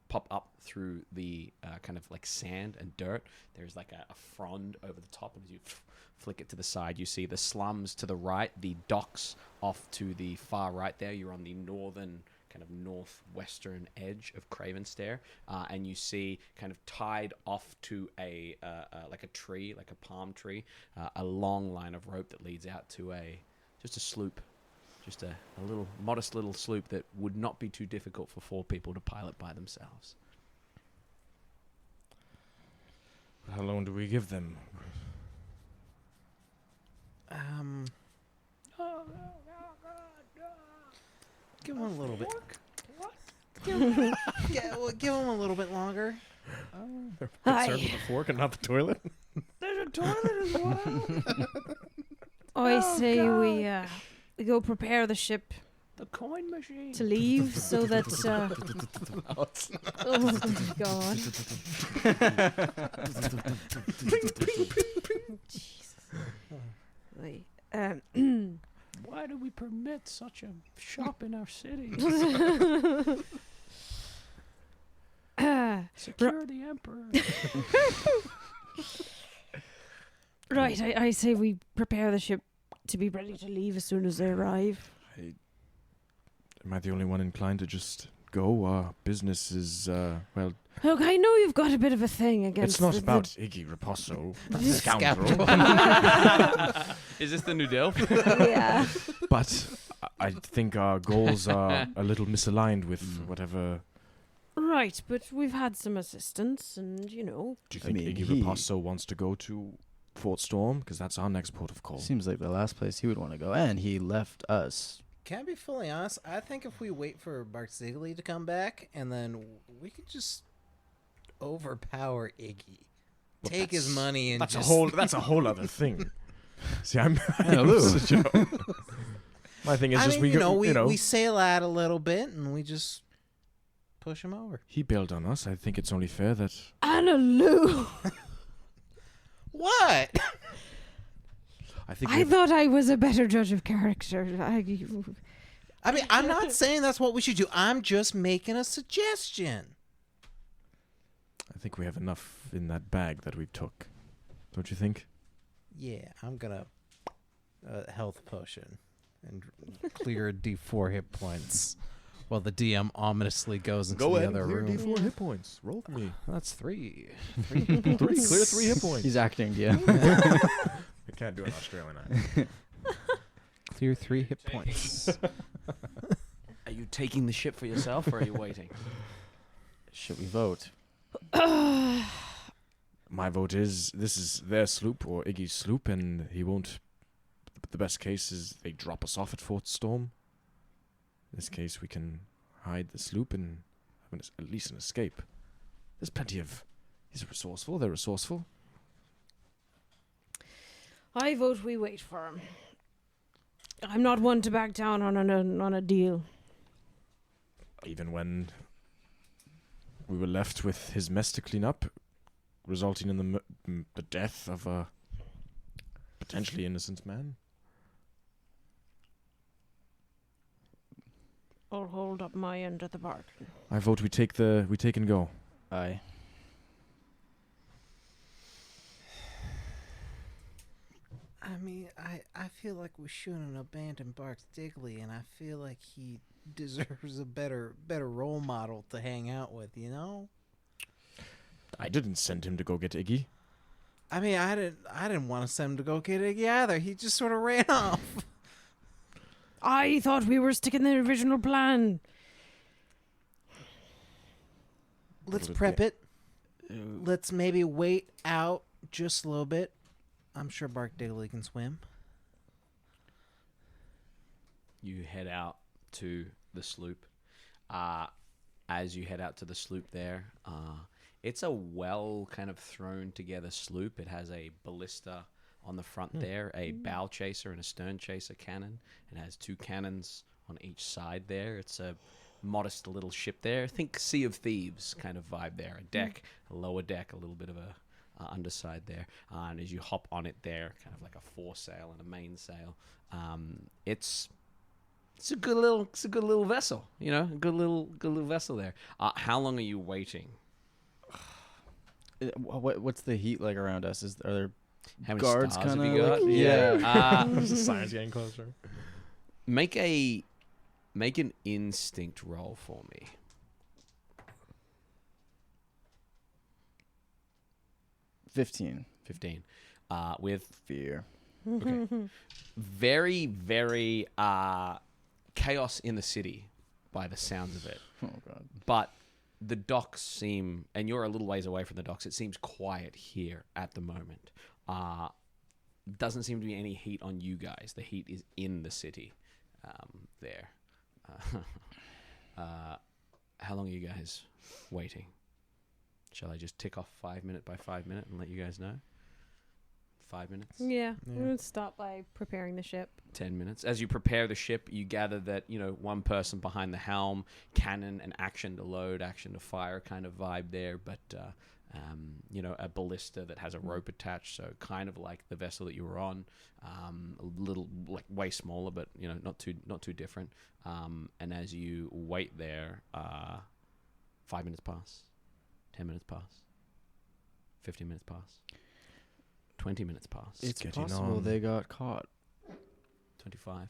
Speaker 1: pop up through the kind of like sand and dirt. There's like a frond over the top, and as you flick it to the side, you see the slums to the right, the docks off to the far right there. You're on the northern, kind of northwestern edge of Cravenstair, and you see kind of tied off to a tree, like a palm tree, a long line of rope that leads out to just a sloop. Just a little modest little sloop that would not be too difficult for 4 people to pilot by themselves.
Speaker 3: How long do we give them?
Speaker 4: Give him a little bit. Give him a little bit longer.
Speaker 3: Concerned with the fork and not the toilet?
Speaker 1: There's a toilet as well.
Speaker 5: I say we go prepare the ship
Speaker 1: The coin machine.
Speaker 5: to leave so that. Oh God! Jesus. Wait,
Speaker 1: Why do we permit such a shop in our city? Secure the emperor.
Speaker 5: Right, I say we prepare the ship to be ready to leave as soon as they arrive.
Speaker 3: Am I the only one inclined to just go? Our business is, well...
Speaker 5: Look, I know you've got a bit of a thing against.
Speaker 3: It's not about Iggy Raposo,
Speaker 5: This
Speaker 3: scoundrel.
Speaker 1: Is this the new deal?
Speaker 5: Yeah.
Speaker 3: But I think our goals are a little misaligned with whatever...
Speaker 5: Right, but we've had some assistance, and
Speaker 3: Do you
Speaker 2: I
Speaker 3: think
Speaker 2: mean,
Speaker 3: Iggy Raposo wants to go to Fort Storm? Because that's our next port of call.
Speaker 2: Seems like the last place he would want to go, and he left us.
Speaker 4: Can I be fully honest? I think if we wait for Bartzigli to come back, and then we could just overpower Iggy,
Speaker 3: Well,
Speaker 4: take his
Speaker 3: that's-
Speaker 4: money, and
Speaker 3: That's
Speaker 4: just
Speaker 3: that's a whole other thing. See, I'm
Speaker 2: Hello.
Speaker 3: My thing is
Speaker 4: I
Speaker 3: just
Speaker 4: mean, we sail out a little bit, and we just push him over.
Speaker 3: he bailed on us. I think it's only fair that
Speaker 5: Annalou!
Speaker 4: What?
Speaker 3: I think
Speaker 5: I thought I was a better judge of character.
Speaker 4: I mean, I'm not saying that's what we should do. I'm just making a suggestion.
Speaker 3: I think we have enough in that bag that we took. Don't you think?
Speaker 4: Yeah, I'm gonna health potion and clear D4 hit points, while the DM ominously goes into the other room.
Speaker 3: D4 hit points. Roll for me.
Speaker 4: That's 3.
Speaker 3: Clear 3 hit points.
Speaker 2: He's acting, yeah.
Speaker 3: I can't do an Australian accent.
Speaker 4: Clear 3 hit points.
Speaker 1: Are you taking the ship for yourself, or are you waiting?
Speaker 2: Should we vote?
Speaker 3: My vote is this is their sloop or Iggy's sloop, and he won't. The best case is they drop us off at Fort Storm. In this case, we can hide the sloop and have at least an escape. There's plenty of. He's resourceful. They're resourceful.
Speaker 5: I vote we wait for him. I'm not one to back down on a deal.
Speaker 3: Even when we were left with his mess to clean up, resulting in the death of a potentially innocent man.
Speaker 5: I'll hold up my end of the bargain.
Speaker 3: I vote we take and go.
Speaker 2: Aye.
Speaker 4: I mean, I feel like we shouldn't abandon Bartzigli, and I feel like he deserves a better role model to hang out with, you know?
Speaker 3: I didn't send him to go get Iggy.
Speaker 4: I mean, I didn't want to send him to go get Iggy either. He just sort of ran off.
Speaker 5: I thought we were sticking the original plan.
Speaker 4: Let's prep it. Let's maybe wait out just a little bit. I'm sure Bartzigli can swim.
Speaker 1: You head out to the sloop. As you head out to the sloop there, it's a well kind of thrown together sloop. It has a ballista on the front there, a bow chaser and a stern chaser cannon. It has 2 cannons on each side there. It's a modest little ship there. Think Sea of Thieves kind of vibe there. A deck, a lower deck, a little bit of a underside there. And as you hop on it there, kind of like a foresail and a mainsail, it's a good little vessel, you know, a good little vessel there. How long are you waiting?
Speaker 2: What's the heat like around us? Are there
Speaker 1: How many
Speaker 2: guards
Speaker 1: stars have
Speaker 2: kind
Speaker 1: you
Speaker 2: of?
Speaker 1: got?
Speaker 2: Yeah.
Speaker 3: The science getting closer.
Speaker 1: Make an instinct roll for me.
Speaker 2: $15.
Speaker 1: 15. With
Speaker 2: Fear.
Speaker 1: okay. Very, very chaos in the city by the sounds of it.
Speaker 2: Oh god.
Speaker 1: But the docks seem, and you're a little ways away from the docks, it seems quiet here at the moment. Doesn't seem to be any heat on you guys. The heat is in the city there. How long are you guys waiting? Shall I just tick off 5 minute by 5 minute and let you guys know? 5 minutes?
Speaker 5: Yeah, we'll stop by preparing the ship.
Speaker 1: 10 minutes. As you prepare the ship, you gather that, one person behind the helm, cannon and action to load, action to fire kind of vibe there, but, a ballista that has a rope attached, so kind of like the vessel that you were on, a little, like, way smaller, but, not too different. And as you wait there, 5 minutes pass, 10 minutes pass, 15 minutes pass. 20 minutes pass.
Speaker 2: It's
Speaker 3: getting
Speaker 2: possible
Speaker 3: on.
Speaker 2: they got caught.
Speaker 1: 25.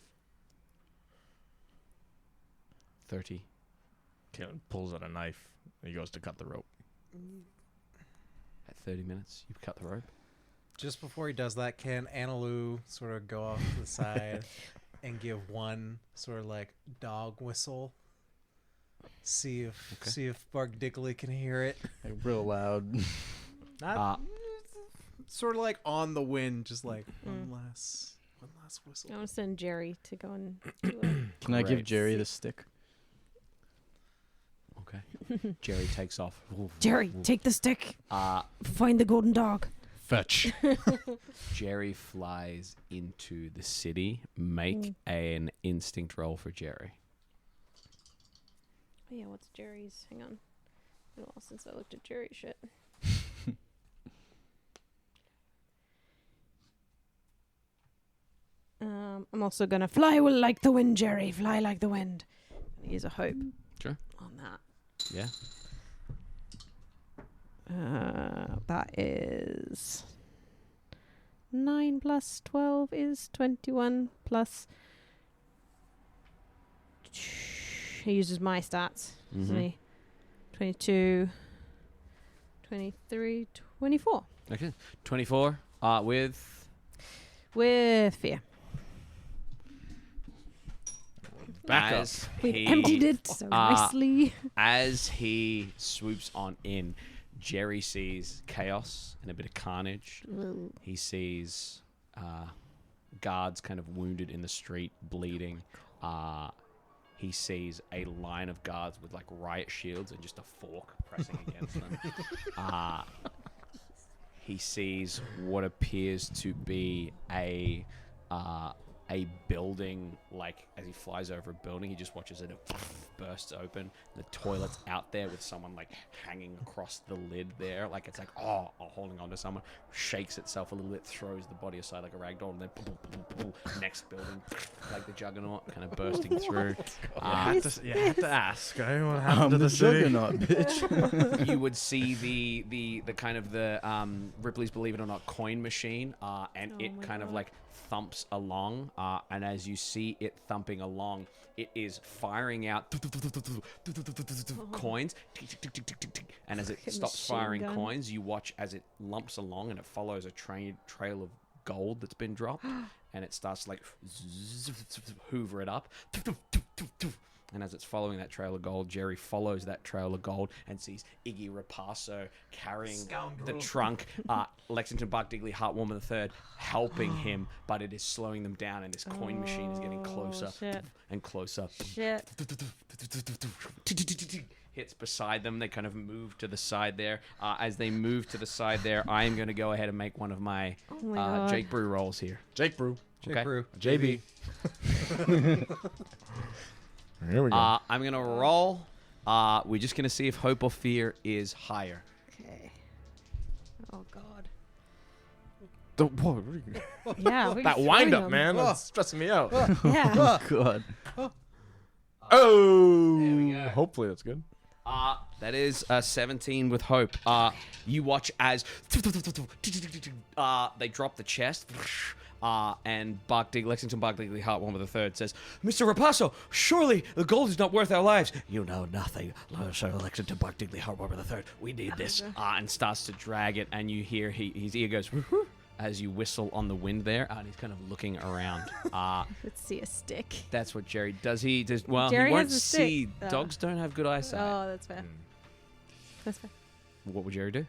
Speaker 1: 30.
Speaker 3: Kaelen pulls out a knife. He goes to cut the rope.
Speaker 1: At 30 minutes, you cut the rope.
Speaker 4: Just before he does that, can Annaloo sort of go off to the side and give one sort of like dog whistle? See if Bargdiggly can hear it.
Speaker 2: Like, real loud.
Speaker 4: Not sort of like on the wind, just like one last whistle.
Speaker 5: I want to send Jerry to go and do it.
Speaker 2: Can I give
Speaker 1: Great.
Speaker 2: Jerry the stick?
Speaker 1: Okay. Jerry takes off.
Speaker 5: Jerry, take the stick.
Speaker 1: Uh,
Speaker 5: Find the golden dog.
Speaker 3: Fetch.
Speaker 1: Jerry flies into the city. Make an instinct roll for Jerry.
Speaker 5: Oh, yeah, what's Jerry's? Hang on. Been a while since I looked at Jerry's shit. I'm also gonna fly like the wind, Jerry. Fly like the wind. Use a hope.
Speaker 1: Sure.
Speaker 5: On that.
Speaker 1: Yeah.
Speaker 5: That is 9 plus 12 is 21 plus. He uses my stats. Doesn't he? 22, 23, 24.
Speaker 1: Okay. 24. With
Speaker 5: Fear.
Speaker 3: Back up.
Speaker 1: as
Speaker 5: We
Speaker 1: he-
Speaker 5: emptied it so nicely.
Speaker 1: As he swoops on in, Jerry sees chaos and a bit of carnage. He sees guards kind of wounded in the street, bleeding. He sees a line of guards with like riot shields and just a fork pressing against them. He sees what appears to be a building, like as he flies over a building, he just watches it bursts open. The toilet's out there with someone like hanging across the lid there, like it's like holding on to someone, shakes itself a little bit, throws the body aside like a rag doll, and then next building, like the Juggernaut kind of bursting through.
Speaker 3: You had to ask, eh? What happened to the city?
Speaker 2: Juggernaut, bitch.
Speaker 1: You would see the kind of the Ripley's Believe It or Not coin machine, and
Speaker 5: Oh
Speaker 1: it
Speaker 5: my
Speaker 1: kind of
Speaker 5: God.
Speaker 1: like thumps along, and as you see it thumping along, it is firing out coins, and as it
Speaker 5: Fucking
Speaker 1: stops
Speaker 5: machine
Speaker 1: firing
Speaker 5: gun.
Speaker 1: coins, you watch as it lumps along and it follows a trail of gold that's been dropped, and it starts to like hoover it up. And as it's following that trail of gold, Jerry follows that trail of gold and sees Iggy Rapasso carrying the trunk, Lexington Bargdiggly Heartwarmer III helping him, but it is slowing them down, and this coin machine is getting closer
Speaker 5: shit.
Speaker 1: and closer.
Speaker 5: Shit.
Speaker 1: Hits beside them. They kind of move to the side there. As they move to the side there, I am going to go ahead and make one of my,
Speaker 5: Oh my God.
Speaker 1: Jake Brew rolls here.
Speaker 3: Jake Brew.
Speaker 1: Okay.
Speaker 4: Brew.
Speaker 3: JB. Here we go.
Speaker 1: I'm going to roll. We're just going to see if hope or fear is higher.
Speaker 5: Okay. Oh God. Yeah. we're
Speaker 3: That
Speaker 5: throwing
Speaker 3: wind up,
Speaker 5: them.
Speaker 3: man. That's stressing me out.
Speaker 5: Yeah.
Speaker 2: God.
Speaker 3: Oh. Hopefully that's good.
Speaker 1: That is 17 with hope. You watch as they drop the chest. And Lexington Bargdiggly Heartwarmer III says, Mr. Rapasso, surely the gold is not worth our lives. You know nothing, Sir Lexington Bargdiggly Heartwarmer III. We need this. And starts to drag it, and you hear his ear goes whoo-hoo, as you whistle on the wind there, and he's kind of looking around.
Speaker 5: Let's see a stick.
Speaker 1: That's what Jerry does. Well,
Speaker 5: Jerry
Speaker 1: he won't
Speaker 5: has a
Speaker 1: see.
Speaker 5: stick. Oh.
Speaker 1: Dogs don't have good eyesight.
Speaker 5: Oh, that's fair. That's fair.
Speaker 1: What would Jerry do?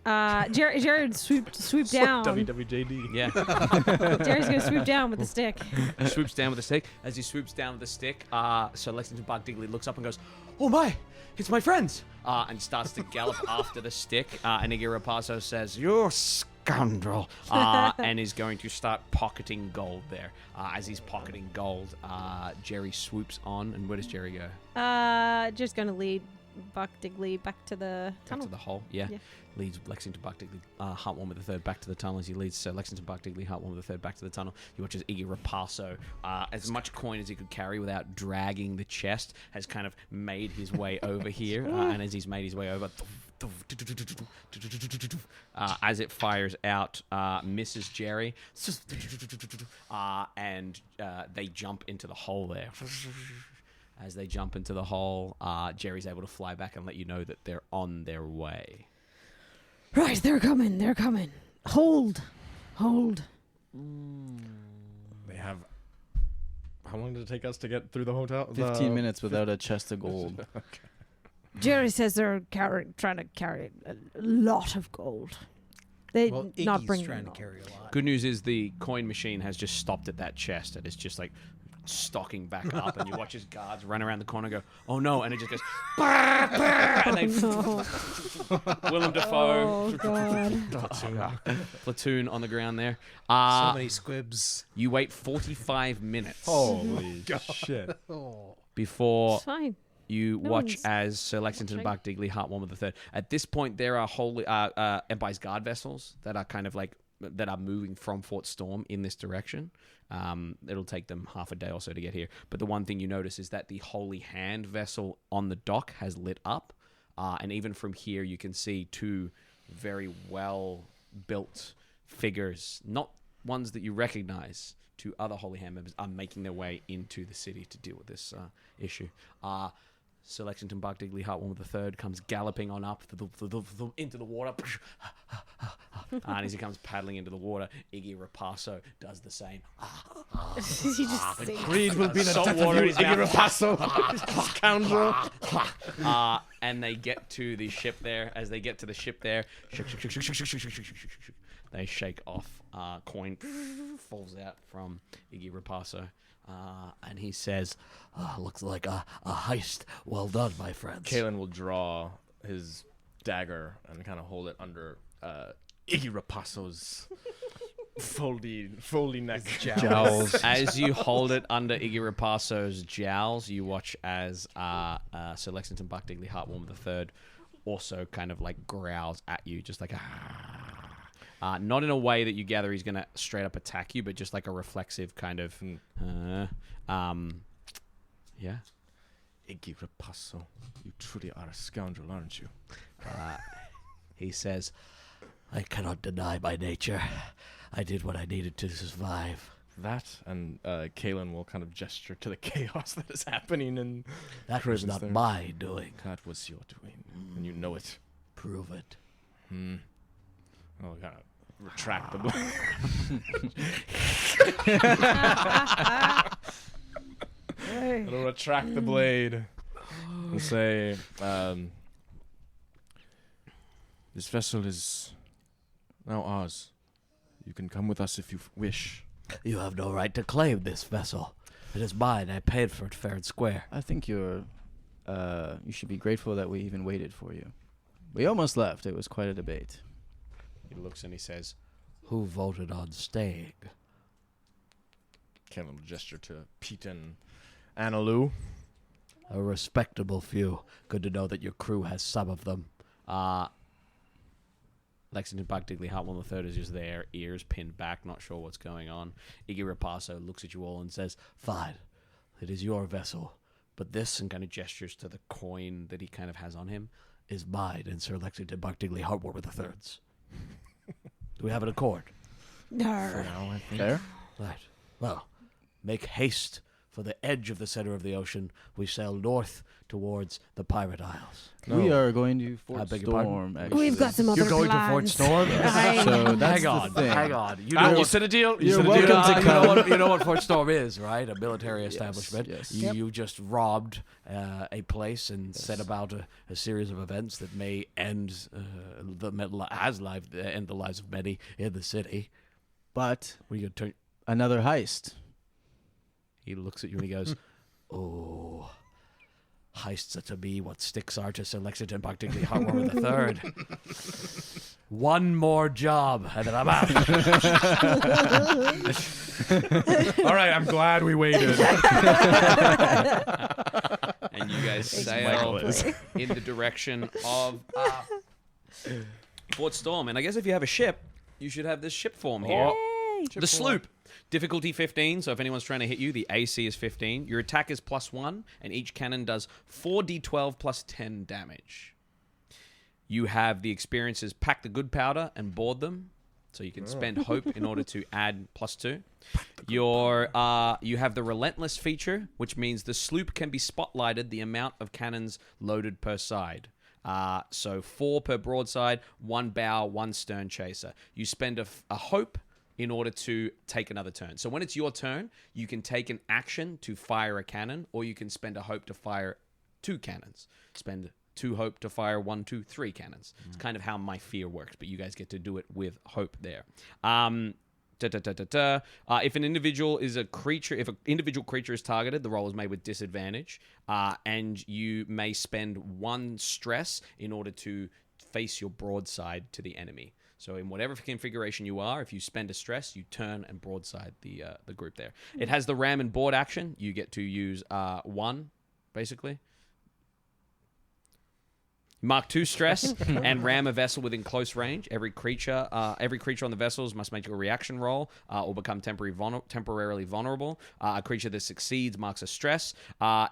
Speaker 5: Jerry would swoop down.
Speaker 3: WWJD.
Speaker 1: Yeah.
Speaker 5: Jerry's gonna swoop down with the stick.
Speaker 1: Swoops down with the stick. As he swoops down with the stick, so Lexington Bargdiggly looks up and goes, "Oh my, it's my friends!" And starts to gallop after the stick. And Iggy Rapasso says, "You scoundrel!" And is going to start pocketing gold there. As he's pocketing gold, Jerry swoops on. And where does Jerry go?
Speaker 5: Just gonna lead Bargdiggly back to the
Speaker 1: Back
Speaker 5: tunnel.
Speaker 1: to the hole. Yeah.
Speaker 5: Yeah.
Speaker 1: Leads Lexington Bargdiggly Heartwarmer III back to the tunnel. As he leads Lexington Bargdiggly Heartwarmer III back to the tunnel, he watches Iggy Rapasso, as much coin as he could carry without dragging the chest, has kind of made his way over here. And as he's made his way over, as it fires out, misses Jerry, and they jump into the hole there. As they jump into the hole, Jerry's able to fly back and let you know that they're on their way.
Speaker 5: Right, they're coming. They're coming. Hold.
Speaker 3: They have. How long did it take us to get through the hotel?
Speaker 2: 15 minutes without a chest of gold.
Speaker 3: Okay.
Speaker 5: Jerry says they're trying to carry a lot of gold. They
Speaker 4: Well,
Speaker 5: not
Speaker 4: Iggy's
Speaker 5: bring
Speaker 4: trying to
Speaker 5: all.
Speaker 4: carry a lot.
Speaker 1: Good news is the coin machine has just stopped at that chest and it's just like stocking back up, and you watch his guards run around the corner and go, oh no, and it just goes, bah, bah, and they
Speaker 5: No.
Speaker 1: Willem Dafoe
Speaker 5: Oh god.
Speaker 1: platoon on the ground there.
Speaker 4: So many squibs.
Speaker 1: You wait 45 minutes
Speaker 3: Holy shit.
Speaker 4: Oh.
Speaker 1: before
Speaker 5: It's fine.
Speaker 1: you
Speaker 5: No
Speaker 1: watch
Speaker 5: one's
Speaker 1: as Sir Lexington
Speaker 5: watching.
Speaker 1: Buck Digley Heartwarmer III. At this point, there are holy Empire's Guard vessels that are kind of like that are moving from Fort Storm in this direction. It'll take them half a day or so to get here. But the one thing you notice is that the Holy Hand vessel on the dock has lit up. And even from here, you can see two very well-built figures, not ones that you recognize. Two other Holy Hand members are making their way into the city to deal with this issue. Sir Lexington Buck Digley Heartwarmer III comes galloping on up into the water. And as he comes paddling into the water, Iggy Rapasso does the same.
Speaker 5: He just sings.
Speaker 3: Greed will be the
Speaker 1: Salt
Speaker 3: death of
Speaker 1: water
Speaker 3: you,
Speaker 1: is
Speaker 3: Iggy
Speaker 1: now-
Speaker 3: Rapasso. Scoundrel.
Speaker 1: And they get to the ship there. As they get to the ship there, they shake off. Coin falls out from Iggy Rapasso. And he says, looks like a heist. Well done, my friends.
Speaker 3: Kaelen will draw his dagger and kind of hold it under Iggy Rapasso's foldy neck
Speaker 2: Jowls.
Speaker 1: As you hold it under Iggy Rapasso's jowls, you watch as Sir Lexington Buck Digley Heartwarmer III also kind of like growls at you, just like not in a way that you gather he's going to straight up attack you, but just like a reflexive kind of, yeah.
Speaker 3: Iggy Rapasso, you truly are a scoundrel, aren't you?
Speaker 1: He says, I cannot deny my nature. I did what I needed to survive.
Speaker 3: That and Kaelen will kind of gesture to the chaos that is happening, and
Speaker 1: That was not
Speaker 3: there.
Speaker 1: my doing.
Speaker 3: that was your doing, and you know it.
Speaker 1: Prove it.
Speaker 3: Oh, we gotta retract the blade.
Speaker 5: Hey.
Speaker 3: It'll retract the blade and say, this vessel is now ours. You can come with us if you wish.
Speaker 1: You have no right to claim this vessel. It is mine. I paid for it fair and square.
Speaker 2: I think you should be grateful that we even waited for you. We almost left. It was quite a debate.
Speaker 1: He looks and he says, who voted on staying?
Speaker 3: Kaelen will gesture to Pete and Annalou.
Speaker 1: A respectable few. Good to know that your crew has some of them. Lexington Buck Digley Heartwarmer III is just there, ears pinned back, not sure what's going on. Iggy Rapasso looks at you all and says, fine, it is your vessel. But this, and kind of gestures to the coin that he kind of has on him, is mine and Sir Lexington Buck Digley Heartwarmer III's. Do we have an accord?
Speaker 5: Arr.
Speaker 3: Now, I think.
Speaker 2: Fair?
Speaker 1: Right. Well, make haste for the edge of the center of the ocean. We sail north towards the Pirate Isles.
Speaker 2: We are going to
Speaker 1: I
Speaker 2: Fort
Speaker 1: beg your pardon?
Speaker 2: Storm, actually.
Speaker 5: We've got some other plans.
Speaker 1: Yes.
Speaker 2: So that's
Speaker 1: Hang on,
Speaker 2: the thing.
Speaker 1: hang on. You
Speaker 3: You
Speaker 1: know,
Speaker 3: said a deal.
Speaker 2: You're
Speaker 3: said a
Speaker 2: welcome
Speaker 3: deal.
Speaker 2: to come.
Speaker 1: you know what Fort Storm is, right? A military establishment.
Speaker 2: yes.
Speaker 1: You,
Speaker 5: Yep.
Speaker 1: you just robbed a place and set about a series of events that may end end the lives of many in the city.
Speaker 2: But
Speaker 1: What are you gonna turn?
Speaker 2: another heist.
Speaker 1: He looks at you and he goes, "Oh, heists are to me what sticks are to Sir Lexington Buck Digley Heartwarmer III. One more job, and then I'm out."
Speaker 3: All right, I'm glad we waited.
Speaker 1: And you guys sail
Speaker 3: Michael is.
Speaker 1: in the direction of Fort Storm. And I guess if you have a ship, you should have this ship form here. The sloop. Difficulty 15, so if anyone's trying to hit you, the AC is 15. Your attack is +1, and each cannon does 4d12 plus 10 damage. You have the experiences pack the good powder and board them. So you can spend hope in order to add +2. You have the relentless feature, which means the sloop can be spotlighted the amount of cannons loaded per side. So 4 per broadside, 1 bow, 1 stern chaser. You spend a hope in order to take another turn. So when it's your turn, you can take an action to fire a cannon, or you can spend a hope to fire 2 cannons. Spend 2 hope to fire 1, 2, 3 cannons. It's kind of how my fear works, but you guys get to do it with hope there. If an individual creature is targeted, the roll is made with disadvantage, and you may spend 1 stress in order to face your broadside to the enemy. So in whatever configuration you are, if you spend a stress, you turn and broadside the group there. It has the ram and board action. You get to use 1, basically. Mark 2 stress and ram a vessel within close range. Every creature on the vessels must make a reaction roll or become temporarily vulnerable. A creature that succeeds marks a stress.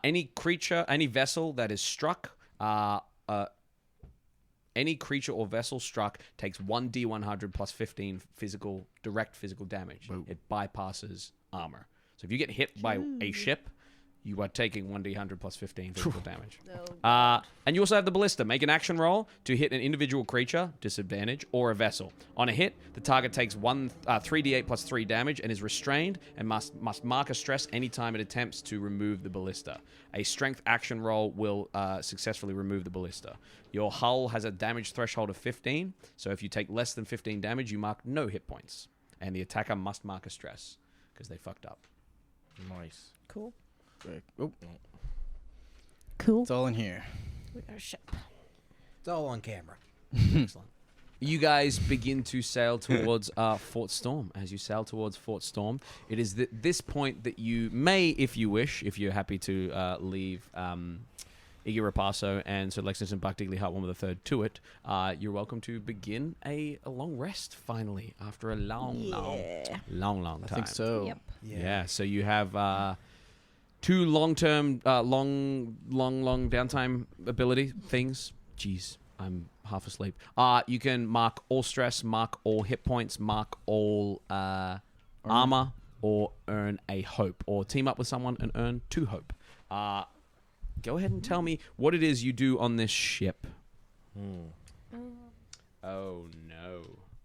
Speaker 1: Any vessel that is struck, any creature or vessel struck takes 1d100 plus 15 direct physical damage. Whoa. It bypasses armor. So if you get hit by a ship, you are taking 1d100 plus 15 physical damage. And you also have the ballista. Make an action roll to hit an individual creature, disadvantage, or a vessel. On a hit, the target takes 3d8 plus 3 damage and is restrained and must mark a stress anytime it attempts to remove the ballista. A strength action roll will successfully remove the ballista. Your hull has a damage threshold of 15, so if you take less than 15 damage, you mark no hit points. And the attacker must mark a stress because they fucked up.
Speaker 3: Nice.
Speaker 5: Cool.
Speaker 2: Oh,
Speaker 5: Cool.
Speaker 2: it's all in here.
Speaker 5: We got a ship.
Speaker 4: It's all on camera.
Speaker 1: Excellent. You guys begin to sail towards Fort Storm. As you sail towards Fort Storm, it is this point that you may, if you wish, if you're happy to leave Iggy Rapasso and Sir Lexington Buck Digleyheart one with a third to it, you're welcome to begin a long rest finally after a long time.
Speaker 2: I think so.
Speaker 5: Yep.
Speaker 1: Yeah. So you have 2 long-term, long downtime ability things. Jeez, I'm half asleep. You can mark all stress, mark all hit points, mark all armor, or earn a hope, or team up with someone and earn 2 hope. Go ahead and tell me what it is you do on this ship. Oh no.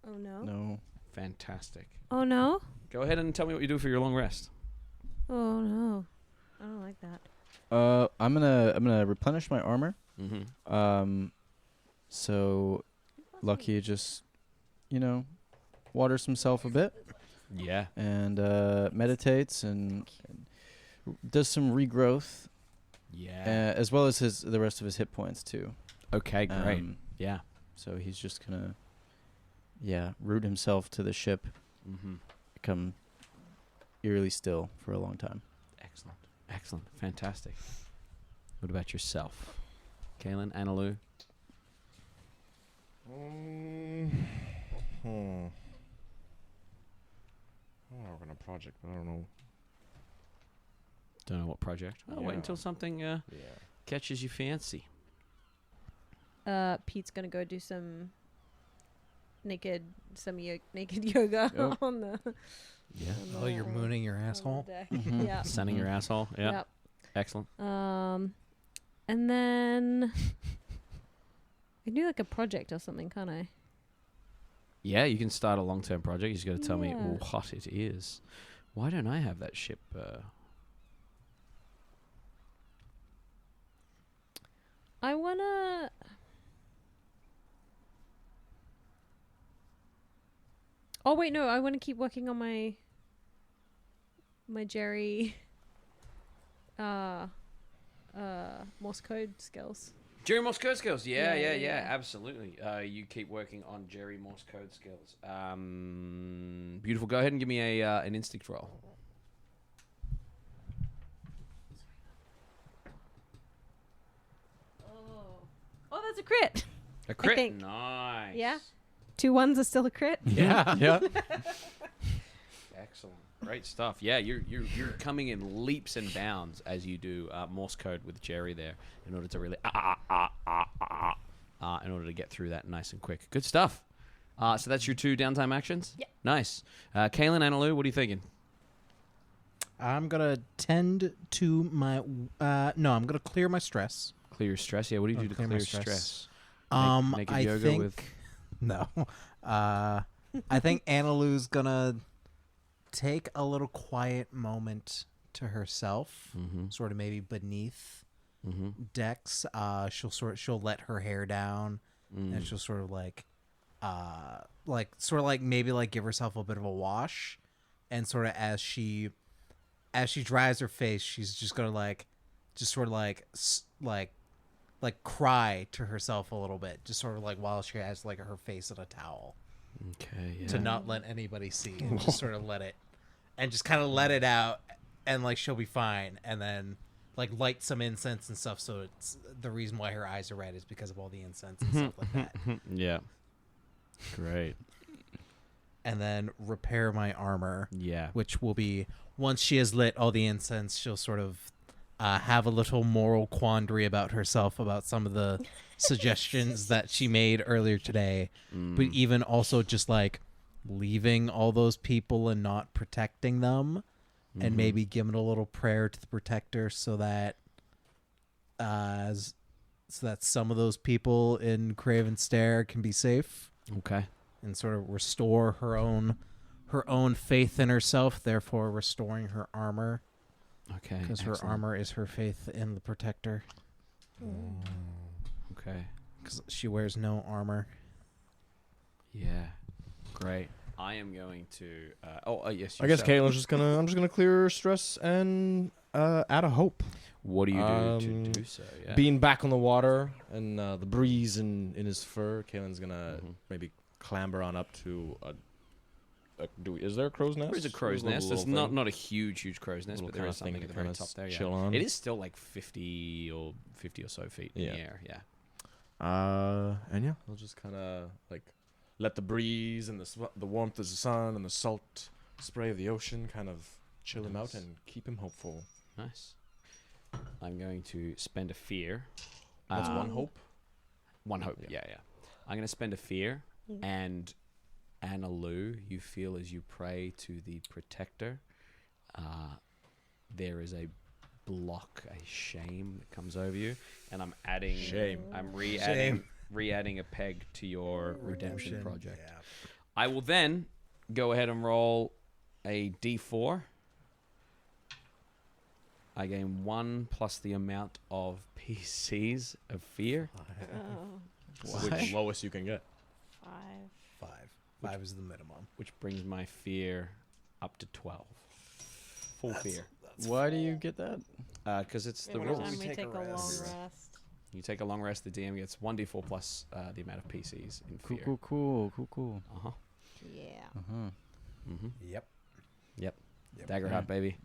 Speaker 5: Oh no.
Speaker 2: No.
Speaker 1: Fantastic.
Speaker 5: Oh no.
Speaker 1: Go ahead and tell me what you do for your long rest.
Speaker 5: Oh no. I don't like that.
Speaker 2: I'm gonna replenish my armor.
Speaker 1: Mm-hmm.
Speaker 2: So Lucky just, waters himself a bit.
Speaker 1: Yeah.
Speaker 2: And meditates and does some regrowth.
Speaker 1: Yeah.
Speaker 2: As well as the rest of his hit points too.
Speaker 1: Okay, great. Yeah.
Speaker 2: So he's just gonna, root himself to the ship.
Speaker 1: Mm-hmm.
Speaker 2: Become eerily still for a long time.
Speaker 1: Excellent. Fantastic. What about yourself? Kaelen, Analu?
Speaker 3: I'm working on a project, but I don't know.
Speaker 1: Don't know what project. I'll wait
Speaker 3: Yeah.
Speaker 1: until something catches your fancy.
Speaker 5: Pete's gonna go do some naked yoga
Speaker 2: Yep.
Speaker 5: on the.
Speaker 1: Yeah.
Speaker 5: on
Speaker 4: Oh, you're
Speaker 5: the-
Speaker 4: mooning your
Speaker 5: on the
Speaker 4: asshole?
Speaker 5: deck.
Speaker 2: Mhm.
Speaker 5: Yeah.
Speaker 1: Sunning your asshole. Yeah.
Speaker 5: Yep.
Speaker 1: Excellent.
Speaker 5: And then I can do like a project or something, can't I?
Speaker 1: Yeah, you can start a long-term project. You just got to tell me
Speaker 5: Yeah.
Speaker 1: what it is. Why don't I have that ship?
Speaker 5: I wanna. Oh wait, no! I want to keep working on my Jerry Morse code skills.
Speaker 1: Jerry Morse code skills. Yeah,
Speaker 5: Yeah.
Speaker 1: absolutely. You keep working on Jerry Morse code skills. Beautiful. Go ahead and give me an instinct roll.
Speaker 5: Oh, that's a crit.
Speaker 1: A crit.
Speaker 5: think.
Speaker 1: Nice.
Speaker 5: Yeah. 2 1s are still a crit.
Speaker 1: Yeah.
Speaker 2: Yeah.
Speaker 1: Excellent. Great stuff. Yeah, you're coming in leaps and bounds as you do Morse code with Jerry there in order to really in order to get through that nice and quick. Good stuff. So that's your 2 downtime actions?
Speaker 5: Yeah.
Speaker 1: Nice. Kaelen, Analu, what are you thinking?
Speaker 4: I'm gonna tend to my. No, I'm gonna clear my stress.
Speaker 1: Clear your stress? Yeah, what do you do to
Speaker 4: Clear
Speaker 1: clear
Speaker 4: my
Speaker 1: stress? Make a
Speaker 4: I
Speaker 1: yoga
Speaker 4: think
Speaker 1: with...
Speaker 4: no. I think Analu's gonna take a little quiet moment to herself, sort of maybe beneath Dex. She'll let her hair down, and she'll sort of like maybe like give herself a bit of a wash, and sort of as she dries her face, she's just gonna cry to herself a little bit, just sort of like while she has like her face in a towel.
Speaker 1: Okay, yeah.
Speaker 4: To not let anybody see, and just sort of let it, and just kind of let it out, and like she'll be fine, and then like light some incense and stuff. So it's the reason why her eyes are red is because of all the incense and stuff like that.
Speaker 1: Yeah. Great.
Speaker 4: And then repair my armor.
Speaker 1: Yeah.
Speaker 4: Which will be once she has lit all the incense, she'll sort of have a little moral quandary about herself, about some of the suggestions that she made earlier today, but even also just like leaving all those people and not protecting them, and maybe giving a little prayer to the protector so that some of those people in Craven Stair can be safe.
Speaker 1: Okay.
Speaker 4: And sort of restore her own faith in herself, therefore restoring her armor.
Speaker 1: Okay.
Speaker 4: Because her armor is her faith in the protector.
Speaker 1: Okay.
Speaker 4: Because she wears no armor.
Speaker 1: Yeah. Great. I am going to. Yes.
Speaker 3: I guess
Speaker 1: yourself.
Speaker 3: Kaelin's just gonna. I'm just gonna clear stress and add a hope.
Speaker 1: What do you do to do so? Yeah.
Speaker 3: Being back on the water and the breeze in his fur, Kaelin's gonna maybe clamber on up to a. Is there a crow's nest?
Speaker 1: There is a crow's nest. It's not a huge crow's nest, but there is something at the very top there. Yeah.
Speaker 3: Chill on.
Speaker 1: It is still like 50 or so feet in the air. Yeah.
Speaker 3: And yeah, we'll just kind of like let the breeze and the warmth of the sun and the salt spray of the ocean kind of chill him out and keep him hopeful.
Speaker 1: Nice. I'm going to spend a fear.
Speaker 3: That's one hope.
Speaker 1: One hope. Yeah. I'm going to spend a fear, and Analu, you feel as you pray to the protector, there is a block, a shame that comes over you, and I'm adding
Speaker 3: shame.
Speaker 1: I'm re-adding a peg to your redemption project. Yeah. I will then go ahead and roll a d4. I gain 1 plus the amount of PCs of fear.
Speaker 3: Which lowest you can get?
Speaker 5: 5.
Speaker 4: 5 is the minimum.
Speaker 1: Which brings my fear up to 12. Full fear.
Speaker 2: Why do you get that?
Speaker 1: Because it's the
Speaker 5: Every
Speaker 1: rules.
Speaker 5: time we take a long rest.
Speaker 1: You take a long rest, the DM gets 1d4 plus the amount of PCs in fear.
Speaker 2: Cool.
Speaker 1: Uh-huh.
Speaker 5: Yeah.
Speaker 1: Yep. Daggerheart, baby.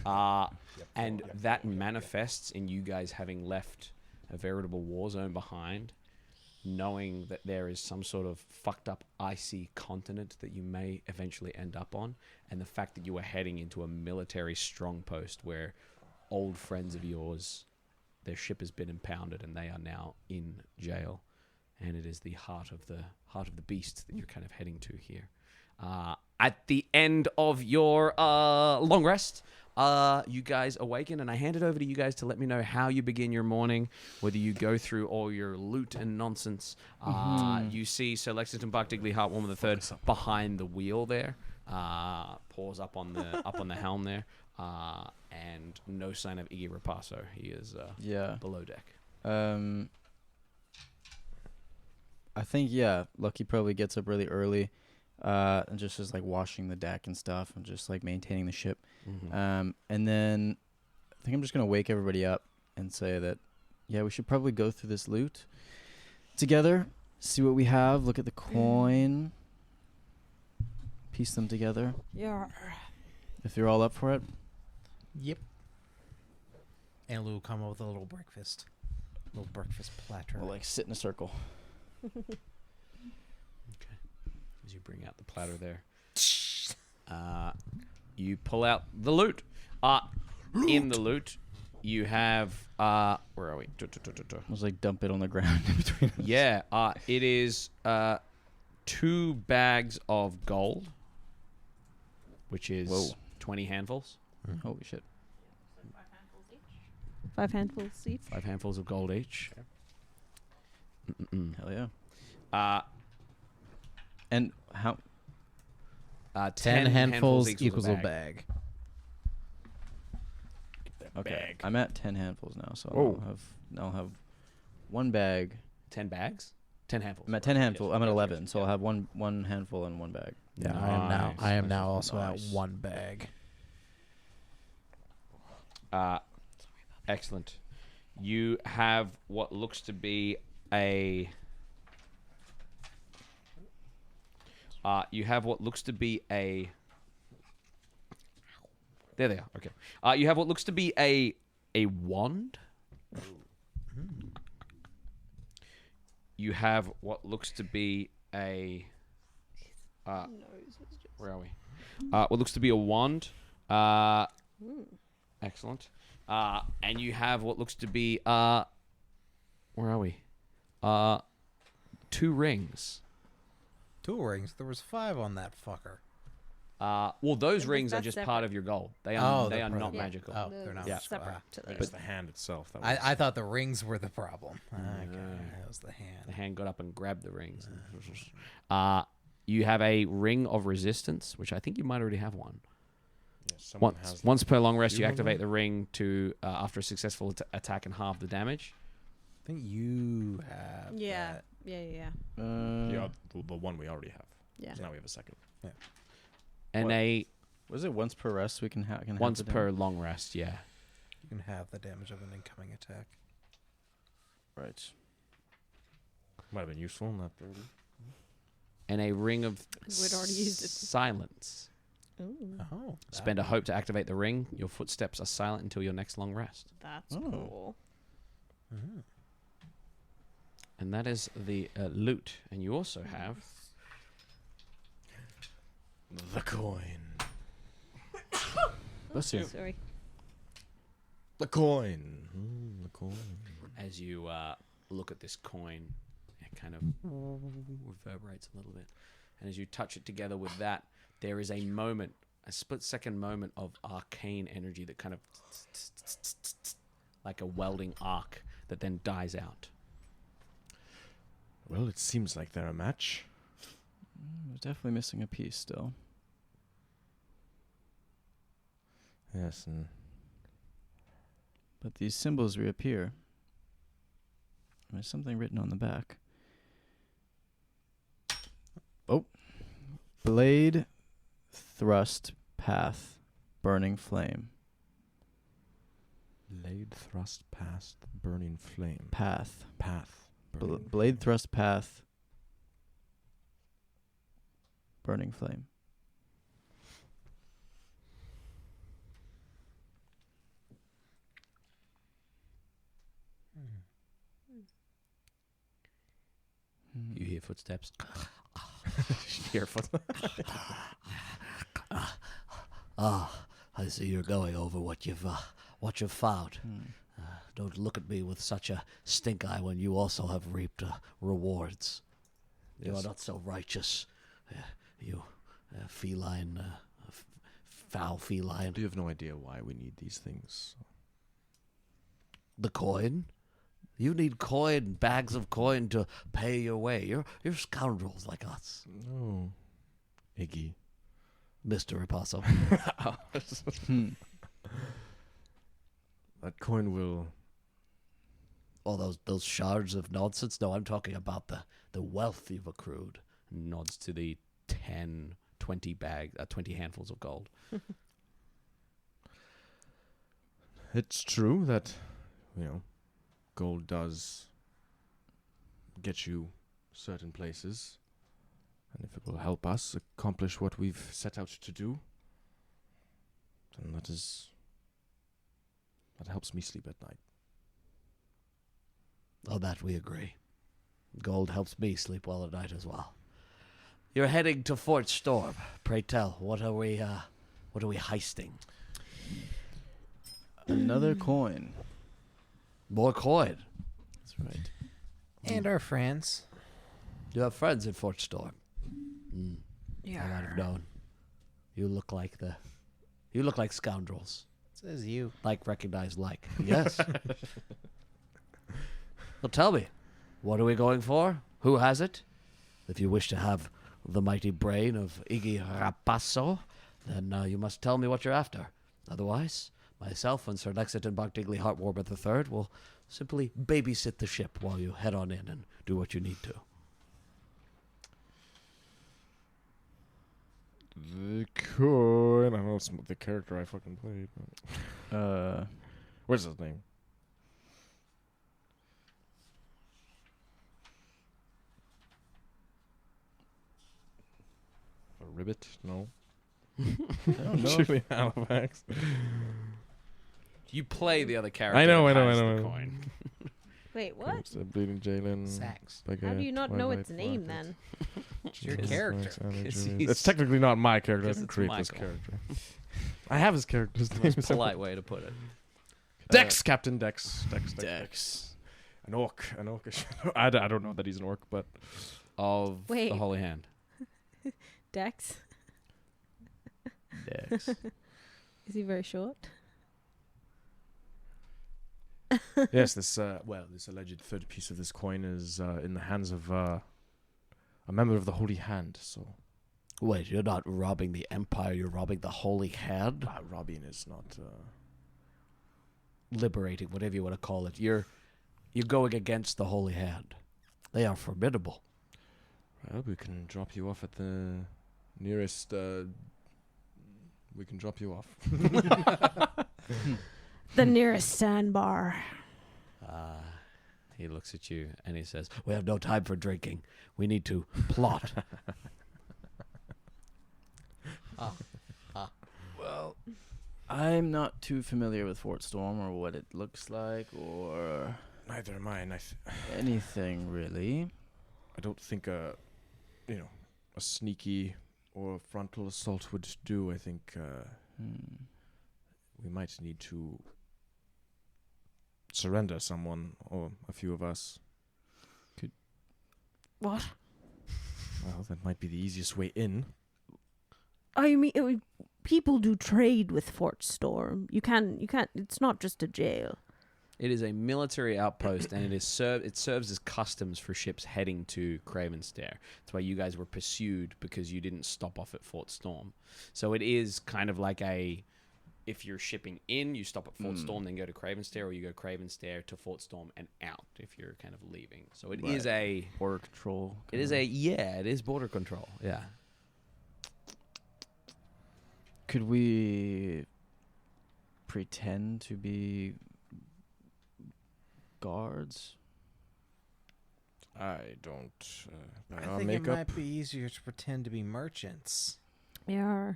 Speaker 1: And that manifests in you guys having left a veritable war zone behind, knowing that there is some sort of fucked up icy continent that you may eventually end up on, and the fact that you are heading into a military strong post where old friends of yours, their ship has been impounded and they are now in jail, and it is the heart of the beast that you're kind of heading to here. At the end of your long rest, you guys awaken, and I hand it over to you guys to let me know how you begin your morning, whether you go through all your loot and nonsense. You see Sir Lexington Buck Digley Heartwarmer III behind the wheel there, paws up on the helm there, and no sign of Iggy Rapasso. He is below deck.
Speaker 2: I think Lucky probably gets up really early. And just is like washing the deck and stuff and just like maintaining the ship. And then I think I'm just going to wake everybody up and say that, we should probably go through this loot together, see what we have, look at the coin, piece them together.
Speaker 5: Yeah.
Speaker 2: If you're all up for it.
Speaker 4: Yep. And Lou will come up with a little breakfast platter.
Speaker 2: We'll like sit in a circle.
Speaker 1: As you bring out the platter there, you pull out the loot. In the loot, You have where are we?
Speaker 2: I was like, dump it on the ground in between us.
Speaker 1: Yeah, it is 2 bags of gold, which is 20 handfuls.
Speaker 2: Holy shit.
Speaker 5: 5 handfuls each.
Speaker 1: 5 handfuls of gold each.
Speaker 2: Hell yeah. And how?
Speaker 4: 10 handfuls
Speaker 1: equals
Speaker 4: equals a bag.
Speaker 2: Okay,
Speaker 1: Bag.
Speaker 2: I'm at 10 handfuls now, so
Speaker 3: Whoa.
Speaker 2: I'll have 1 bag.
Speaker 1: 10 bags? 10 handfuls.
Speaker 2: I'm at 10 handful.
Speaker 1: Yes.
Speaker 2: I'm at 11, so I'll have one handful and 1 bag.
Speaker 4: Yeah,
Speaker 1: Nice.
Speaker 4: I am now also
Speaker 2: Nice.
Speaker 4: at 1 bag.
Speaker 1: Excellent. You have what looks to be a. There they are. Okay. You have what looks to be a wand. You have what looks to be a. Where are we? What looks to be a wand. Excellent. And you have what looks to be where are we? 2 rings.
Speaker 4: 2 rings. There was 5 on that fucker.
Speaker 1: Well, those
Speaker 5: Yeah,
Speaker 1: rings are
Speaker 5: that's
Speaker 1: just
Speaker 5: separate.
Speaker 1: part of your gold. They are
Speaker 4: they're
Speaker 1: not
Speaker 4: part-
Speaker 1: magical.
Speaker 4: Oh, they're not.
Speaker 1: Yeah.
Speaker 5: Separate to
Speaker 3: But
Speaker 5: these.
Speaker 3: it's the hand itself. That
Speaker 4: I thought the rings were the problem. Okay,
Speaker 1: No.
Speaker 4: that was the hand.
Speaker 1: The hand got up and grabbed the rings. You have a ring of resistance, which I think you might already have one.
Speaker 3: someone has
Speaker 1: Once per long rest,
Speaker 3: You
Speaker 1: you
Speaker 3: have
Speaker 1: activate
Speaker 3: one?
Speaker 1: the ring to after a successful attack and halve the damage.
Speaker 4: I think you have.
Speaker 5: Yeah.
Speaker 4: that.
Speaker 5: Yeah.
Speaker 3: yeah, the one we already have.
Speaker 5: Yeah.
Speaker 3: So now we have a second.
Speaker 1: And
Speaker 2: What? Was it once per rest we can have?
Speaker 1: once per long rest, yeah.
Speaker 4: You can have the damage of an incoming attack.
Speaker 2: Right.
Speaker 3: Might have been useful in that 30.
Speaker 1: And a ring of
Speaker 5: We'd already used it.
Speaker 1: silence.
Speaker 5: Ooh,
Speaker 4: Oh.
Speaker 1: Spend a hope to activate the ring. Your footsteps are silent until your next long rest.
Speaker 5: that's
Speaker 2: Oh.
Speaker 5: cool.
Speaker 4: Mhm.
Speaker 1: And that is the loot. And you also have
Speaker 3: The coin.
Speaker 2: Bless you.
Speaker 5: Sorry.
Speaker 3: The coin. The coin.
Speaker 1: as you look at this coin, it kind of reverberates a little bit. And as you touch it together with that, there is a moment, a split-second moment of arcane energy that kind of like a welding arc that then dies out.
Speaker 3: Well, it seems like they're a match.
Speaker 2: We're definitely missing a piece still.
Speaker 3: Yes, and
Speaker 2: But these symbols reappear. There's something written on the back. Oh. Blade, thrust, path, burning flame.
Speaker 3: blade thrust past burning flame.
Speaker 2: Path.
Speaker 3: Path. Burning
Speaker 2: Blade, thrust, path, burning flame.
Speaker 1: You hear footsteps. You hear footsteps.
Speaker 6: I see you're going over what you've found. Don't look at me with such a stink eye when you also have reaped rewards. You are
Speaker 3: Yes.
Speaker 6: not so righteous, you feline, foul feline.
Speaker 3: You have no idea why we need these things.
Speaker 6: The coin? You need coin, bags of coin to pay your way. You're scoundrels like us,
Speaker 3: No. Iggy.
Speaker 6: Mr. Opossum.
Speaker 3: That coin will...
Speaker 6: All those shards of nonsense? No, I'm talking about the wealth you've accrued.
Speaker 1: Nods to the 20 handfuls of gold.
Speaker 3: It's true that, gold does get you certain places. And if it will help us accomplish what we've set out to do, then that helps me sleep at night.
Speaker 6: On that we agree. Gold helps me sleep well at night as well. You're heading to Fort Storm. Pray tell, what are we heisting?
Speaker 2: Another coin.
Speaker 7: More coin.
Speaker 2: That's right.
Speaker 4: And our friends.
Speaker 7: You have friends in Fort Storm. I might have known. You look like scoundrels.
Speaker 4: Says you.
Speaker 7: Like recognized like. Yes. Well, tell me, what are we going for? Who has it? If you wish to have the mighty brain of Iggy Rapasso, then you must tell me what you're after. Otherwise, myself and Sir Lexington Buckdigley Heartwarmer III will simply babysit the ship while you head on in and do what you need to.
Speaker 3: The coin. I know it's the character I fucking played. But where's his name? A ribbit? No.
Speaker 2: I don't know.
Speaker 3: Julie Halifax.
Speaker 1: You play the other character.
Speaker 3: I know.
Speaker 1: that has the coin.
Speaker 5: Wait, what?
Speaker 3: It's Bleeding Jalen.
Speaker 4: Sax.
Speaker 5: How do you not know its name then?
Speaker 4: It's your character.
Speaker 3: It's technically not my character. I
Speaker 1: Because
Speaker 3: didn't
Speaker 1: it's
Speaker 3: create this
Speaker 1: Michael.
Speaker 3: character. I have his character's name.
Speaker 1: Most polite way to put it.
Speaker 3: Dex, Captain Dex.
Speaker 2: Dex.
Speaker 3: An orc. I don't know that he's an orc, but
Speaker 1: Of
Speaker 5: Wait.
Speaker 1: the Holy Hand.
Speaker 5: Dex?
Speaker 2: Dex.
Speaker 5: Is he very short?
Speaker 3: yes, this alleged third piece of this coin is in the hands of a member of the Holy Hand. So,
Speaker 7: Wait, you're not robbing the Empire, you're robbing the Holy Hand?
Speaker 3: robbing is not.
Speaker 7: Liberating, whatever you want to call it. You're going against the Holy Hand. They are formidable.
Speaker 3: Well, we can drop you off at the nearest. We can drop you off.
Speaker 5: The nearest sandbar.
Speaker 7: He looks at you and he says, "We have no time for drinking. We need to plot."
Speaker 2: Well, I'm not too familiar with Fort Storm or what it looks like or
Speaker 3: Neither am I, and
Speaker 2: anything really.
Speaker 3: I don't think a sneaky or frontal assault would do. I think we might need to surrender someone or a few of us.
Speaker 5: What?
Speaker 3: Well, that might be the easiest way in.
Speaker 5: I mean, people do trade with Fort Storm. You can't. It's not just a jail.
Speaker 1: It is a military outpost, and it serves as customs for ships heading to Cravenstair. That's why you guys were pursued, because you didn't stop off at Fort Storm. So it is kind of like if you're shipping in, you stop at Fort Storm, then go to Cravenstair, or you go Cravenstair to Fort Storm and out if you're kind of leaving. So it is a
Speaker 2: Border control.
Speaker 1: it is border control. Yeah.
Speaker 2: Could we pretend to be guards?
Speaker 3: I don't.
Speaker 4: I think it might be easier to pretend to be merchants.
Speaker 5: Yeah.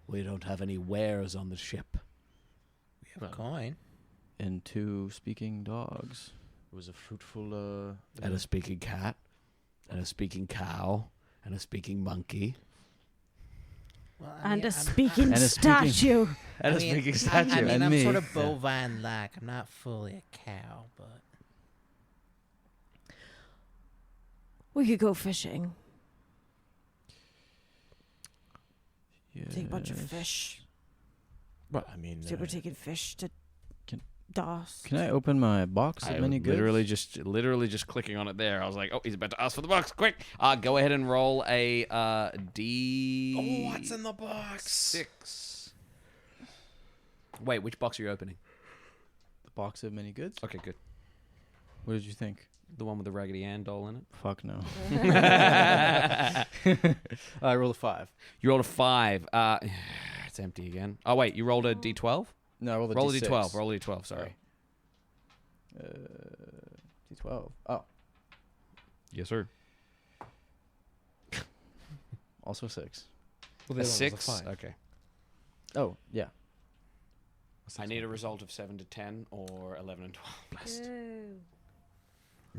Speaker 7: We don't have any wares on the ship.
Speaker 4: We have a coin.
Speaker 2: And 2 speaking dogs.
Speaker 3: It was a fruitful.
Speaker 7: And a speaking cat. And a speaking cow. And a speaking monkey.
Speaker 4: Well,
Speaker 5: And a speaking
Speaker 2: And a speaking-
Speaker 5: statue.
Speaker 7: And a speaking statue.
Speaker 4: I mean,
Speaker 2: And
Speaker 4: I'm
Speaker 2: me.
Speaker 4: sort of bovine-like. I'm not fully a cow, but
Speaker 5: We could go fishing.
Speaker 2: Yes.
Speaker 5: Take a bunch of fish.
Speaker 3: But I mean,
Speaker 5: So we're taking fish to
Speaker 2: Can-
Speaker 5: DOS.
Speaker 2: Can I open my box of many goods?
Speaker 1: literally just clicking on it there. I was like, oh, he's about to ask for the box. Quick. Go ahead and roll a D.
Speaker 4: oh, what's in the box?
Speaker 1: 6. Wait, which box are you opening?
Speaker 2: The box of many goods?
Speaker 1: Okay, good.
Speaker 2: What did you think?
Speaker 1: The one with the Raggedy Ann doll in it.
Speaker 2: Fuck no. I rolled a 5.
Speaker 1: You rolled a 5. It's empty again. Oh wait, you rolled a D12.
Speaker 2: No, I rolled a
Speaker 1: Roll a
Speaker 2: D6.
Speaker 1: D12. Roll a D12. Sorry.
Speaker 2: D12. Oh,
Speaker 1: Yes, sir.
Speaker 2: also 6.
Speaker 1: A 6. Okay.
Speaker 2: Oh, yeah.
Speaker 1: I need a result of 7 to 10 or 11 and 12. Blessed.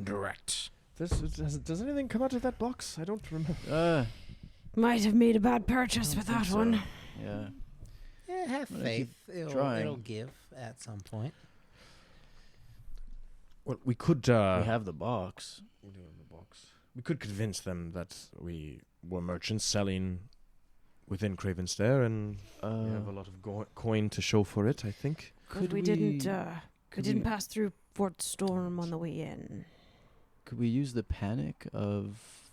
Speaker 3: direct. Does anything come out of that box? I don't remember.
Speaker 5: Might have made a bad purchase with that one.
Speaker 2: Yeah.
Speaker 4: Yeah, have
Speaker 2: Well,
Speaker 4: faith.
Speaker 2: keep trying.
Speaker 4: It'll give at some point.
Speaker 3: Well, we could.
Speaker 2: We have the box.
Speaker 3: We do have the box. We could convince them that we were merchants selling within Craven's there, and we have a lot of coin to show for it. I think.
Speaker 5: Because we didn't pass through Fort Storm on the way in.
Speaker 2: Could we use the panic of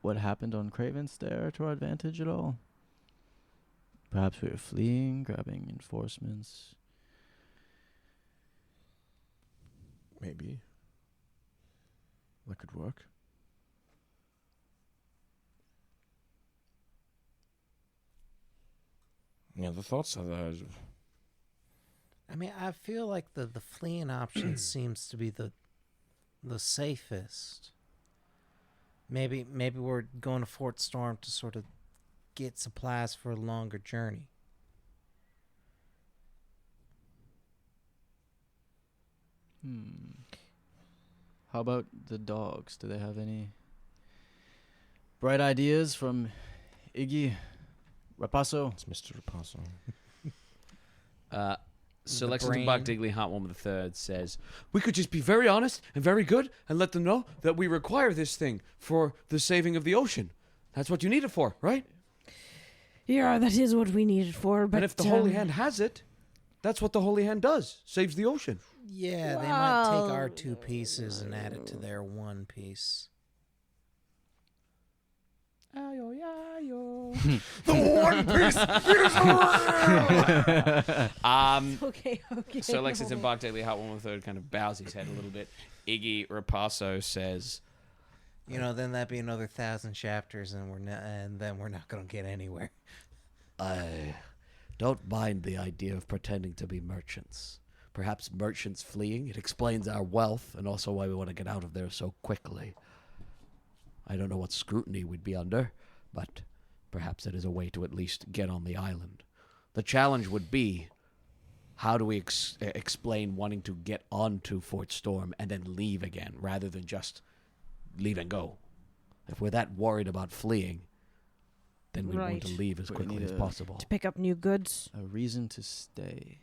Speaker 2: what happened on Craven's Stair to our advantage at all? Perhaps we were fleeing, grabbing reinforcements.
Speaker 3: Maybe. That could work. Any other thoughts?
Speaker 4: I mean, I feel like the fleeing option seems to be the safest. Maybe we're going to Fort Storm to sort of get supplies for a longer journey.
Speaker 2: How about the dogs? Do they have any bright ideas from Iggy Rapasso?
Speaker 3: It's Mr. Rapasso.
Speaker 1: So
Speaker 4: The
Speaker 1: Lexington
Speaker 4: brain.
Speaker 1: Buck Digley Heartwarmer III says,
Speaker 7: We could just be very honest and very good and let them know that we require this thing for the saving of the ocean. That's what you need it for, right?
Speaker 5: Yeah, that is what we need it for. But
Speaker 7: And if the Holy Hand has it, that's what the Holy Hand does. Saves the ocean.
Speaker 4: Yeah, they might take our 2 pieces and add it to their 1 piece.
Speaker 5: Okay.
Speaker 1: so Lexington Buck Digley Heartwarmer III kind of bows his head a little bit. Iggy Rapasso says,
Speaker 4: You know, then that'd be another 1,000 chapters, and then we're not going to get anywhere.
Speaker 7: I don't mind the idea of pretending to be merchants. Perhaps merchants fleeing. It explains our wealth and also why we want to get out of there so quickly. I don't know what scrutiny we'd be under, but perhaps it is a way to at least get on the island. The challenge would be, how do we explain wanting to get onto Fort Storm and then leave again, rather than just leave and go? If we're that worried about fleeing, then we want to
Speaker 5: Right.
Speaker 7: leave as
Speaker 2: We
Speaker 7: quickly
Speaker 2: need
Speaker 7: as
Speaker 2: a-
Speaker 7: possible.
Speaker 5: to pick up new goods.
Speaker 2: A reason to stay.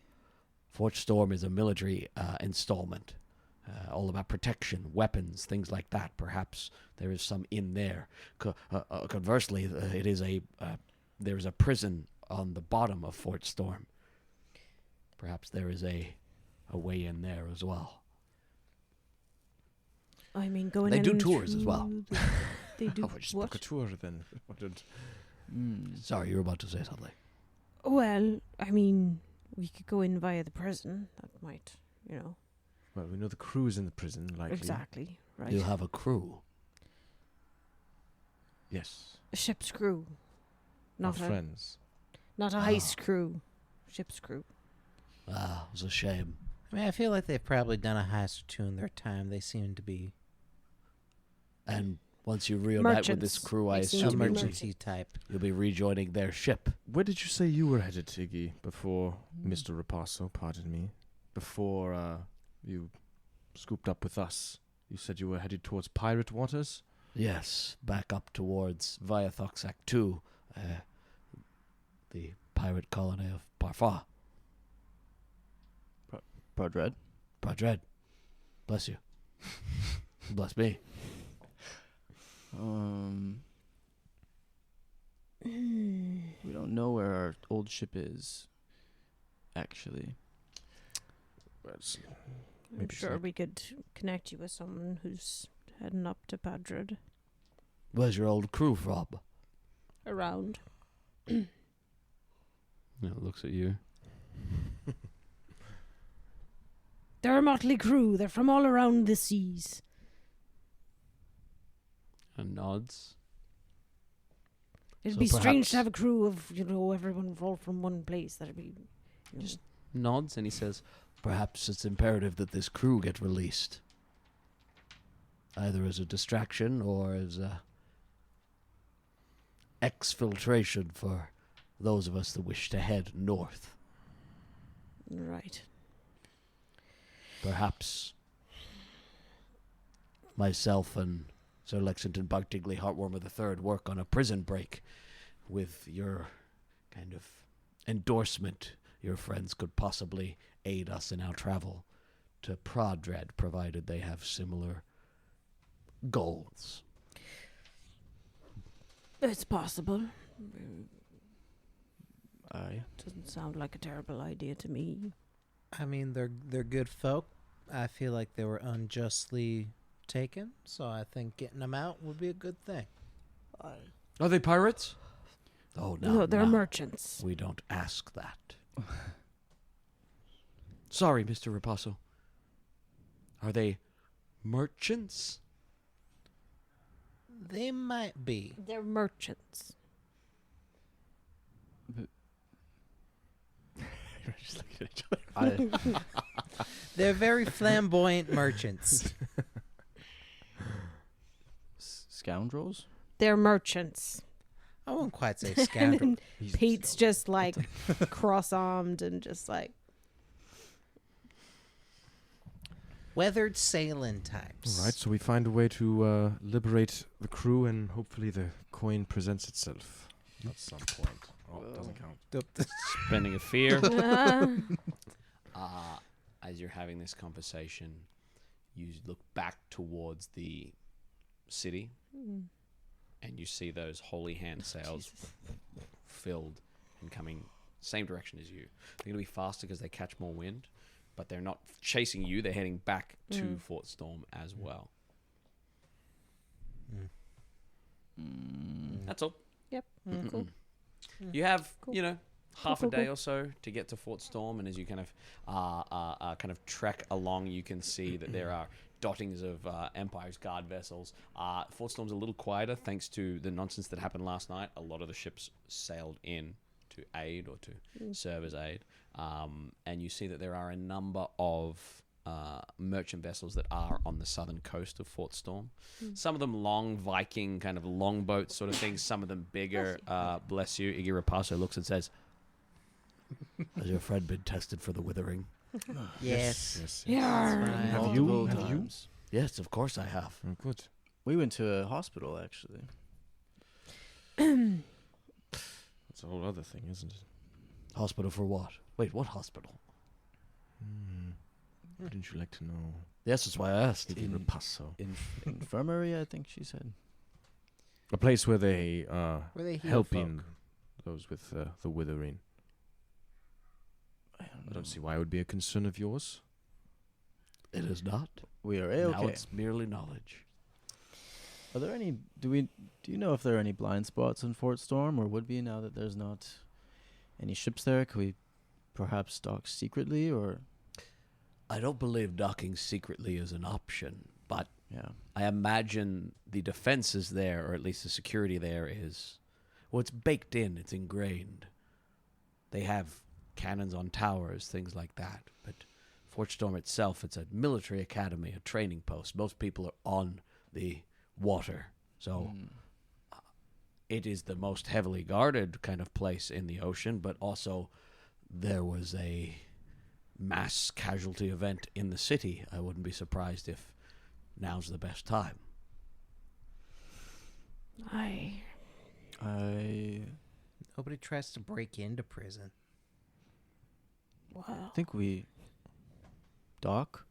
Speaker 7: Fort Storm is a military installment, all about protection, weapons, things like that. Perhaps there is some in there. Conversely, it is there is a prison on the bottom of Fort Storm. Perhaps there is a way in there as well.
Speaker 5: I mean, going
Speaker 7: They
Speaker 5: in
Speaker 7: do
Speaker 5: and
Speaker 7: tours as well.
Speaker 5: through They do
Speaker 3: Oh, we just
Speaker 5: what?
Speaker 3: book a tour then. What did-
Speaker 7: Sorry, you were about to say something.
Speaker 5: Well, I mean, we could go in via the prison. That might,
Speaker 3: Well, we know the crew's in the prison, likely.
Speaker 5: exactly right.
Speaker 7: You have a crew.
Speaker 3: Yes.
Speaker 5: A ship's crew, not
Speaker 3: Our
Speaker 5: a
Speaker 3: friends.
Speaker 5: not a heist crew. Ship's crew.
Speaker 7: Ah, it was a shame.
Speaker 4: I mean, I feel like they've probably done a heist or 2 in their time. They seem to be
Speaker 7: And once you reunite with this
Speaker 5: Merchants.
Speaker 7: crew, I
Speaker 5: They seem
Speaker 7: assume
Speaker 5: to be
Speaker 7: you'll
Speaker 5: merchants.
Speaker 4: emergency type.
Speaker 7: be rejoining their ship.
Speaker 3: Where did you say you were headed, Iggy, before Mr. Rapasso, pardon me? Before you scooped up with us? You said you were headed towards pirate waters?
Speaker 7: Yes, back up towards via Thoxac 2, the pirate colony of Parfa.
Speaker 2: Prodred.
Speaker 7: Brodred. Bless you. Bless me.
Speaker 2: We don't know where our old ship is, actually.
Speaker 5: I'm
Speaker 3: Maybe it's
Speaker 5: sure
Speaker 3: like-
Speaker 5: we could connect you with someone who's heading up to Padred
Speaker 7: Where's your old crew, Rob?
Speaker 5: around.
Speaker 1: looks at you.
Speaker 5: They're a motley crew. They're from all around the seas.
Speaker 1: And nods.
Speaker 5: It'd
Speaker 7: So
Speaker 5: be strange to
Speaker 7: perhaps-
Speaker 5: have a crew of, everyone all from one place. That'd be
Speaker 1: Just nods and he says,
Speaker 7: Perhaps it's imperative that this crew get released. Either as a distraction or as a exfiltration for those of us that wish to head north.
Speaker 5: right.
Speaker 7: Perhaps myself and Sir Lexington Buckdigley Heartwarmer III work on a prison break with your kind of endorsement your friends could possibly aid us in our travel to Prodred, provided they have similar goals.
Speaker 5: It's possible.
Speaker 2: Aye.
Speaker 5: Doesn't sound like a terrible idea to me.
Speaker 4: I mean, they're good folk. I feel like they were unjustly taken, so I think getting them out would be a good thing.
Speaker 1: Are they pirates?
Speaker 7: Oh,
Speaker 5: No, they're
Speaker 7: no.
Speaker 5: merchants.
Speaker 7: We don't ask that.
Speaker 1: Sorry, Mr. Rapasso. Are they merchants?
Speaker 4: They might be.
Speaker 5: They're merchants.
Speaker 2: Just looking at each other.
Speaker 4: They're very flamboyant merchants.
Speaker 2: Scoundrels?
Speaker 5: They're merchants.
Speaker 4: I won't quite say
Speaker 5: And
Speaker 4: scoundrel.
Speaker 5: then Pete's just like cross-armed and just like,
Speaker 4: Weathered sailing types.
Speaker 3: All right, so we find a way to liberate the crew, and hopefully the coin presents itself at some point. Oh, it doesn't count.
Speaker 1: Spending a fear. As you're having this conversation, you look back towards the city, and you see those holy hand sails filled and coming same direction as you. They're going to be faster because they catch more wind, but they're not chasing you. They're heading back to Fort Storm as well. That's all.
Speaker 5: yep, cool.
Speaker 1: You have,
Speaker 5: Cool.
Speaker 1: you know, half
Speaker 5: Cool,
Speaker 1: a day
Speaker 5: cool.
Speaker 1: or so to get to Fort Storm, and as you kind of trek along, you can see that there are dottings of Empire's guard vessels. Fort Storm's a little quieter thanks to the nonsense that happened last night. A lot of the ships sailed in to aid or to serve as aid, and you see that there are a number of merchant vessels that are on the southern coast of Fort Storm. Some of them long Viking kind of longboat sort of things. Some of them bigger. Bless you. Iggy Rapasso looks and says,
Speaker 7: Has your friend been tested for the withering?
Speaker 4: Yes.
Speaker 5: Yeah.
Speaker 4: Fine.
Speaker 2: Multiple
Speaker 3: Have you?
Speaker 2: times.
Speaker 7: Yes, of course I have.
Speaker 3: Oh, good.
Speaker 2: We went to a hospital, actually.
Speaker 3: That's a whole other thing, isn't it?
Speaker 7: Hospital for what? Wait, what hospital?
Speaker 3: Wouldn't you like to know?
Speaker 7: Yes, that's why I asked.
Speaker 3: Iggy Rapasso.
Speaker 2: Infirmary, I think she said.
Speaker 3: A place where they
Speaker 4: Where they heal
Speaker 3: helping
Speaker 4: folk.
Speaker 3: those with the withering. I don't see why it would be a concern of yours.
Speaker 7: It is not.
Speaker 2: We are
Speaker 7: Now
Speaker 2: A-okay.
Speaker 7: it's merely knowledge.
Speaker 2: Are there any? Do you know if there are any blind spots in Fort Storm, or would be now that there's not any ships there? Could we perhaps dock secretly, or
Speaker 7: I don't believe docking secretly is an option, but
Speaker 2: yeah?
Speaker 7: I imagine the defenses there, or at least the security there is, well, it's baked in, it's ingrained. They have cannons on towers, things like that. But Fort Storm itself, it's a military academy, a training post. Most people are on the water. So it is the most heavily guarded kind of place in the ocean, but also there was a mass casualty event in the city. I wouldn't be surprised if now's the best time.
Speaker 2: I
Speaker 4: Nobody tries to break into prison.
Speaker 5: Wow.
Speaker 2: think we dock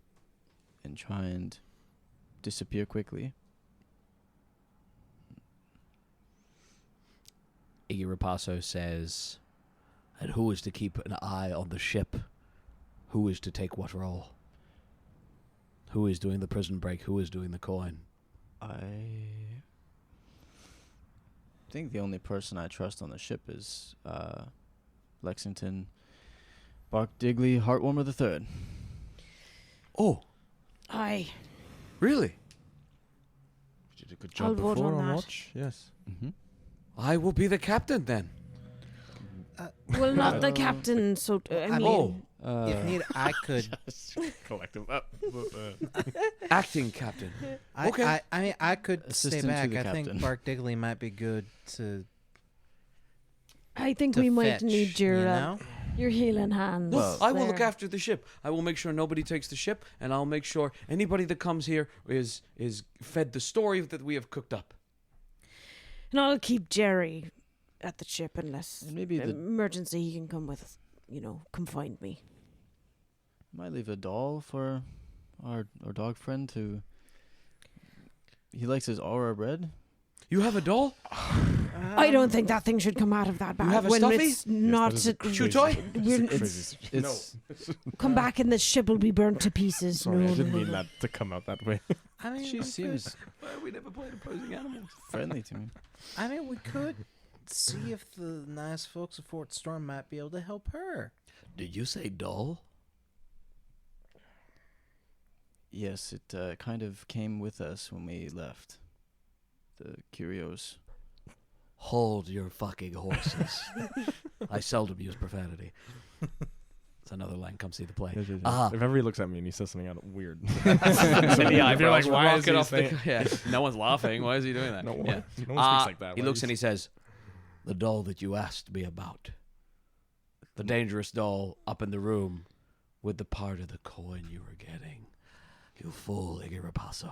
Speaker 2: and try and disappear quickly.
Speaker 7: Iggy Rapasso says, and who is to keep an eye on the ship? Who is to take what role? Who is doing the prison break? Who is doing the coin?
Speaker 2: I think the only person I trust on the ship is Lexington Bark Digley Heartwarmer III.
Speaker 7: Oh,
Speaker 5: Aye.
Speaker 7: really?
Speaker 3: You did a good
Speaker 5: I'll
Speaker 3: job
Speaker 5: vote
Speaker 3: before
Speaker 5: on
Speaker 3: on
Speaker 5: that.
Speaker 3: watch. Yes.
Speaker 2: Mm-hmm.
Speaker 1: I will be the captain then.
Speaker 5: Well, not the captain, so I mean,
Speaker 4: If need, I could.
Speaker 3: Collective.
Speaker 1: Acting captain. Okay.
Speaker 4: I mean, I could
Speaker 2: Assistant
Speaker 4: stay
Speaker 2: to
Speaker 4: back.
Speaker 2: the
Speaker 4: I think
Speaker 2: captain.
Speaker 4: Bark Digley might be good to.
Speaker 5: I think
Speaker 4: to
Speaker 5: we might
Speaker 4: fetch,
Speaker 5: need your
Speaker 4: you know?
Speaker 5: your healing hands.
Speaker 1: No, I will look
Speaker 5: there.
Speaker 1: after the ship. I will make sure nobody takes the ship, and I'll make sure anybody that comes here is fed the story that we have cooked up.
Speaker 5: And I'll keep Jerry at the ship unless
Speaker 2: And maybe the
Speaker 5: emergency. He can come with, come find me.
Speaker 2: might leave a doll for our dog friend to. He likes his aura bread.
Speaker 1: You have a doll?
Speaker 5: I don't think that thing should come out of that bag.
Speaker 1: have a
Speaker 5: when
Speaker 1: stuffy?
Speaker 5: it's not
Speaker 3: that is a
Speaker 5: a
Speaker 1: Chew toy?
Speaker 2: It's
Speaker 5: come back and the ship will be burnt to pieces.
Speaker 3: Sorry,
Speaker 5: no,
Speaker 3: I didn't
Speaker 5: no,
Speaker 3: mean
Speaker 5: no.
Speaker 3: that to come out that way.
Speaker 4: I mean,
Speaker 2: she seems
Speaker 1: We never played opposing animals.
Speaker 2: friendly to me.
Speaker 4: I mean, we could see if the nice folks of Fort Storm might be able to help her.
Speaker 7: Did you say doll?
Speaker 2: Yes, it kind of came with us when we left. The curios.
Speaker 7: Hold your fucking horses. I seldom use profanity. It's another line. Come see the play.
Speaker 3: If
Speaker 7: Ah.
Speaker 3: ever he looks at me and he says something out weird,
Speaker 1: And the
Speaker 3: if you're
Speaker 1: eyebrows
Speaker 3: like, why is
Speaker 1: rocking
Speaker 3: he
Speaker 1: off the...
Speaker 3: saying-
Speaker 1: Yeah, no one's laughing. Why is he doing that?
Speaker 3: no one,
Speaker 1: Yeah.
Speaker 3: no one speaks like that.
Speaker 1: He
Speaker 3: Why
Speaker 1: looks
Speaker 3: is-
Speaker 1: and he says,
Speaker 7: The doll that you asked me about. The dangerous doll up in the room with the part of the coin you were getting. You fool, Iggy Rapasso.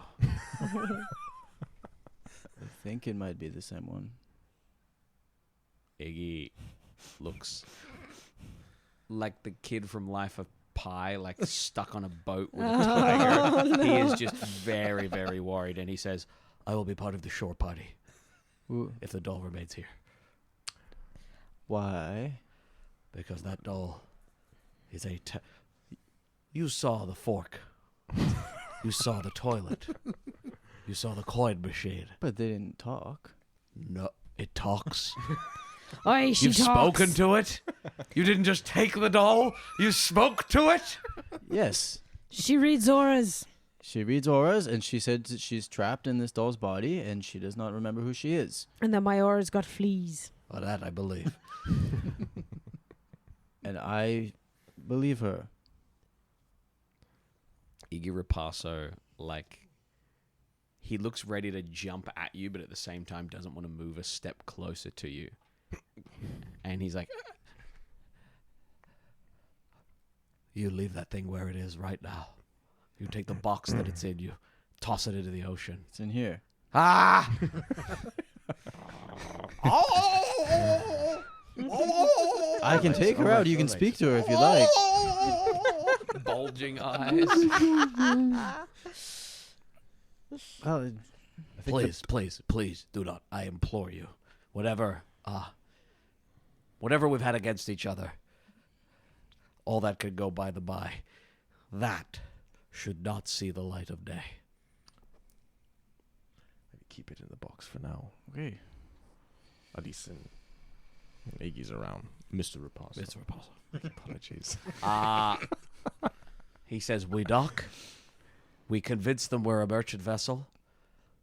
Speaker 2: I think it might be the same one.
Speaker 1: Iggy looks like the kid from Life of Pi, like stuck on a boat with a tiger. He is just very, very worried, and he says,
Speaker 7: I will be part of the shore party
Speaker 2: Ooh,
Speaker 7: if the doll remains here.
Speaker 2: why?
Speaker 7: Because that doll is a... You saw the fork. You saw the toilet. You saw the coin machine.
Speaker 2: But they didn't talk.
Speaker 7: No, it talks.
Speaker 5: Aye, she
Speaker 7: You've
Speaker 5: talks.
Speaker 7: spoken to it? You didn't just take the doll? You spoke to it?
Speaker 2: Yes.
Speaker 5: She reads auras.
Speaker 2: She reads auras, and she said that she's trapped in this doll's body, and she does not remember who she is.
Speaker 5: And then my auras got fleas.
Speaker 7: Well, that I believe.
Speaker 2: And I believe her.
Speaker 1: Iggy Rapasso, like, he looks ready to jump at you, but at the same time doesn't want to move a step closer to you. And he's like,
Speaker 7: You leave that thing where it is right now. You take the box that it's in, you toss it into the ocean.
Speaker 2: It's in here.
Speaker 7: Ah!
Speaker 2: I can take her out. You can speak to her if you like.
Speaker 1: bulging eyes.
Speaker 2: Well,
Speaker 7: Please, please, please, do not. I implore you. Whatever we've had against each other, all that could go by the by. That should not see the light of day.
Speaker 3: Maybe keep it in the box for now.
Speaker 2: okay.
Speaker 3: At least when Iggy's around. Mr. Rapasso.
Speaker 7: It's repulsive.
Speaker 3: Apologies.
Speaker 7: He says, we dock. We convince them we're a merchant vessel.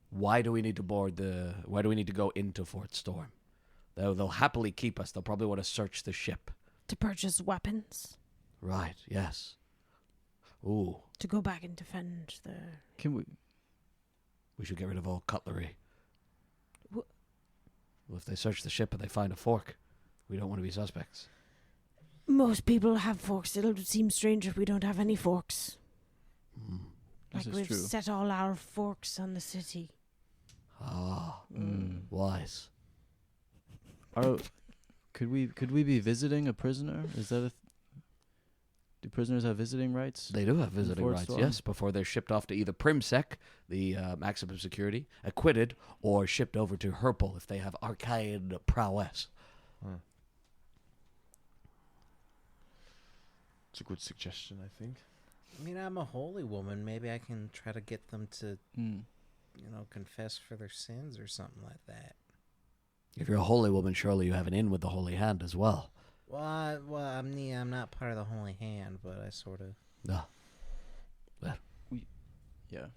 Speaker 7: Why do we need to why do we need to go into Fort Storm? They'll happily keep us. They'll probably want to search the ship.
Speaker 5: To purchase weapons.
Speaker 7: Right, yes. Ooh,
Speaker 5: To go back and defend the...
Speaker 2: Can we?
Speaker 7: we should get rid of all cutlery.
Speaker 5: Wh-
Speaker 7: Well, if they search the ship and they find a fork, we don't want to be suspects.
Speaker 5: Most people have forks. It'll seem strange if we don't have any forks.
Speaker 7: Hmm.
Speaker 5: Like
Speaker 2: This is
Speaker 5: we've
Speaker 2: true.
Speaker 5: set all our forks on the city.
Speaker 7: Ah,
Speaker 2: Mm.
Speaker 7: wise.
Speaker 2: Could we be visiting a prisoner? Is that do prisoners have visiting rights?
Speaker 7: They do have visiting
Speaker 2: Fort
Speaker 7: rights,
Speaker 2: Storm?
Speaker 7: yes, before they're shipped off to either Primsec, the maximum security, acquitted, or shipped over to Herpel if they have arcane prowess.
Speaker 3: It's a good suggestion, I think.
Speaker 4: I mean, I'm a holy woman. Maybe I can try to get them to,
Speaker 2: Mm.
Speaker 4: confess for their sins or something like that.
Speaker 7: If you're a holy woman, surely you have an in with the holy hand as well.
Speaker 4: I'm not part of the holy hand, but I sort of.
Speaker 7: No.
Speaker 2: Yeah.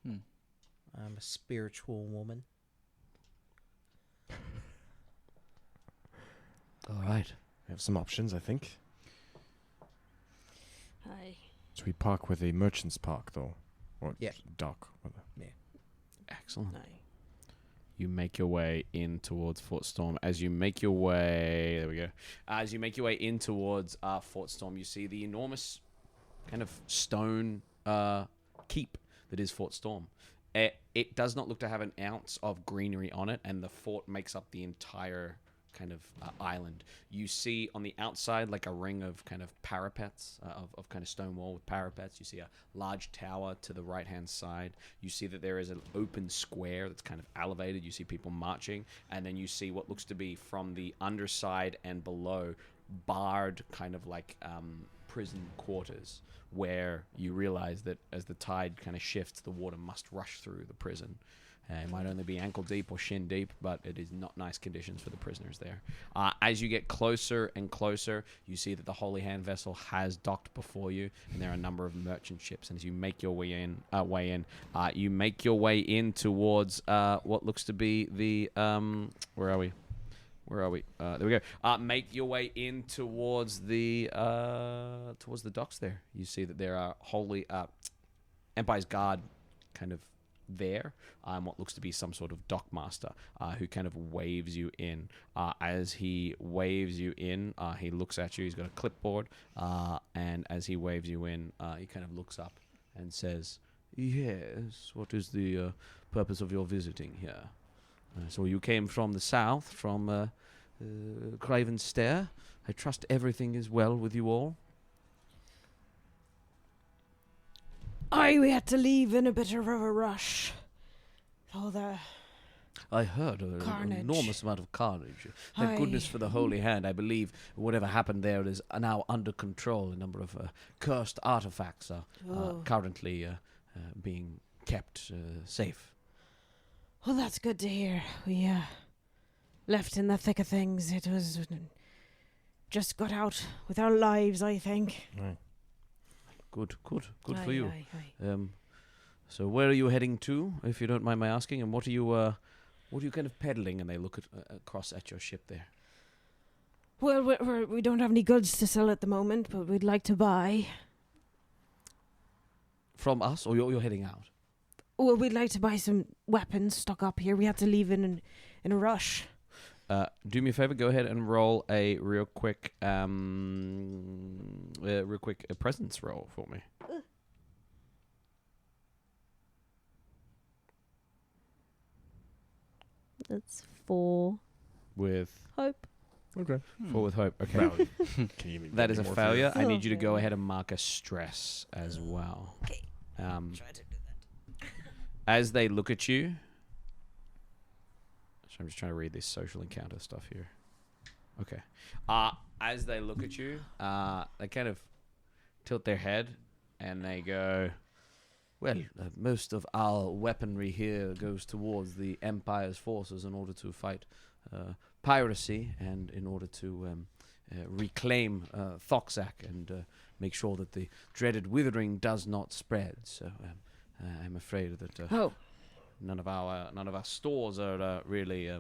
Speaker 4: I'm a spiritual woman.
Speaker 7: All right.
Speaker 3: We have some options, I think.
Speaker 5: Aye.
Speaker 3: So we park with a merchant's park, though. Or
Speaker 4: Yeah.
Speaker 3: dock. Rather.
Speaker 1: Excellent.
Speaker 5: Aye.
Speaker 1: You make your way in towards Fort Storm. As you make your way, there we go. As you make your way in towards Fort Storm, you see the enormous kind of stone keep that is Fort Storm. It does not look to have an ounce of greenery on it, and the fort makes up the entire kind of island. You see on the outside like a ring of kind of parapets, of kind of stone wall with parapets. You see a large tower to the right-hand side. You see that there is an open square that's kind of elevated. You see people marching, and then you see what looks to be from the underside and below barred kind of like prison quarters, where you realize that as the tide kind of shifts, the water must rush through the prison. It might only be ankle deep or shin deep, but it is not nice conditions for the prisoners there. As you get closer and closer, you see that the Holy Hand vessel has docked before you, and there are a number of merchant ships. And as you make your way in, you make your way in towards what looks to be the where are we? There we go. Make your way in towards the docks. There, you see that there are Holy Empire's Guard kind of there, what looks to be some sort of dockmaster who kind of waves you in. As he waves you in, he looks at you. He's got a clipboard, and as he waves you in, he kind of looks up and says, "Yes, what is the purpose of your visiting here? So you came from the south, from Craven Stair. I trust everything is well with you all."
Speaker 5: We had to leave in a bit of a rush. All the
Speaker 7: I heard an
Speaker 5: carnage.
Speaker 7: enormous amount of carnage. Thank goodness for the Holy Hand. I believe whatever happened there is now under control. A number of cursed artifacts are currently being kept safe.
Speaker 5: Well, that's good to hear. We left in the thick of things. It was just got out with our lives, I think.
Speaker 3: Right.
Speaker 7: Good for you.
Speaker 5: Aye.
Speaker 7: So where are you heading to, if you don't mind my asking? And what are you kind of peddling? And they look across at your ship there.
Speaker 5: Well, we don't have any goods to sell at the moment, but we'd like to buy.
Speaker 7: From us, or you're heading out?
Speaker 5: Well, we'd like to buy some weapons, stock up here. We had to leave in a rush.
Speaker 1: Do me a favor, go ahead and roll a real quick presence roll for me.
Speaker 8: That's 4
Speaker 1: With
Speaker 8: hope.
Speaker 3: Okay.
Speaker 1: 4 with hope. Okay.
Speaker 3: Can you give me
Speaker 1: That is a
Speaker 3: more
Speaker 1: failure. I
Speaker 8: Oh,
Speaker 1: need you to go
Speaker 8: okay.
Speaker 1: ahead and mark a stress as well.
Speaker 5: Okay.
Speaker 1: Try to do that. As they look at you, so I'm just trying to read this social encounter stuff here. Okay. As they look at you, they kind of tilt their head and they go,
Speaker 7: Well, most of our weaponry here goes towards the Empire's forces in order to fight piracy and in order to reclaim Thoxac and make sure that the dreaded withering does not spread. So I'm afraid that none of our stores are really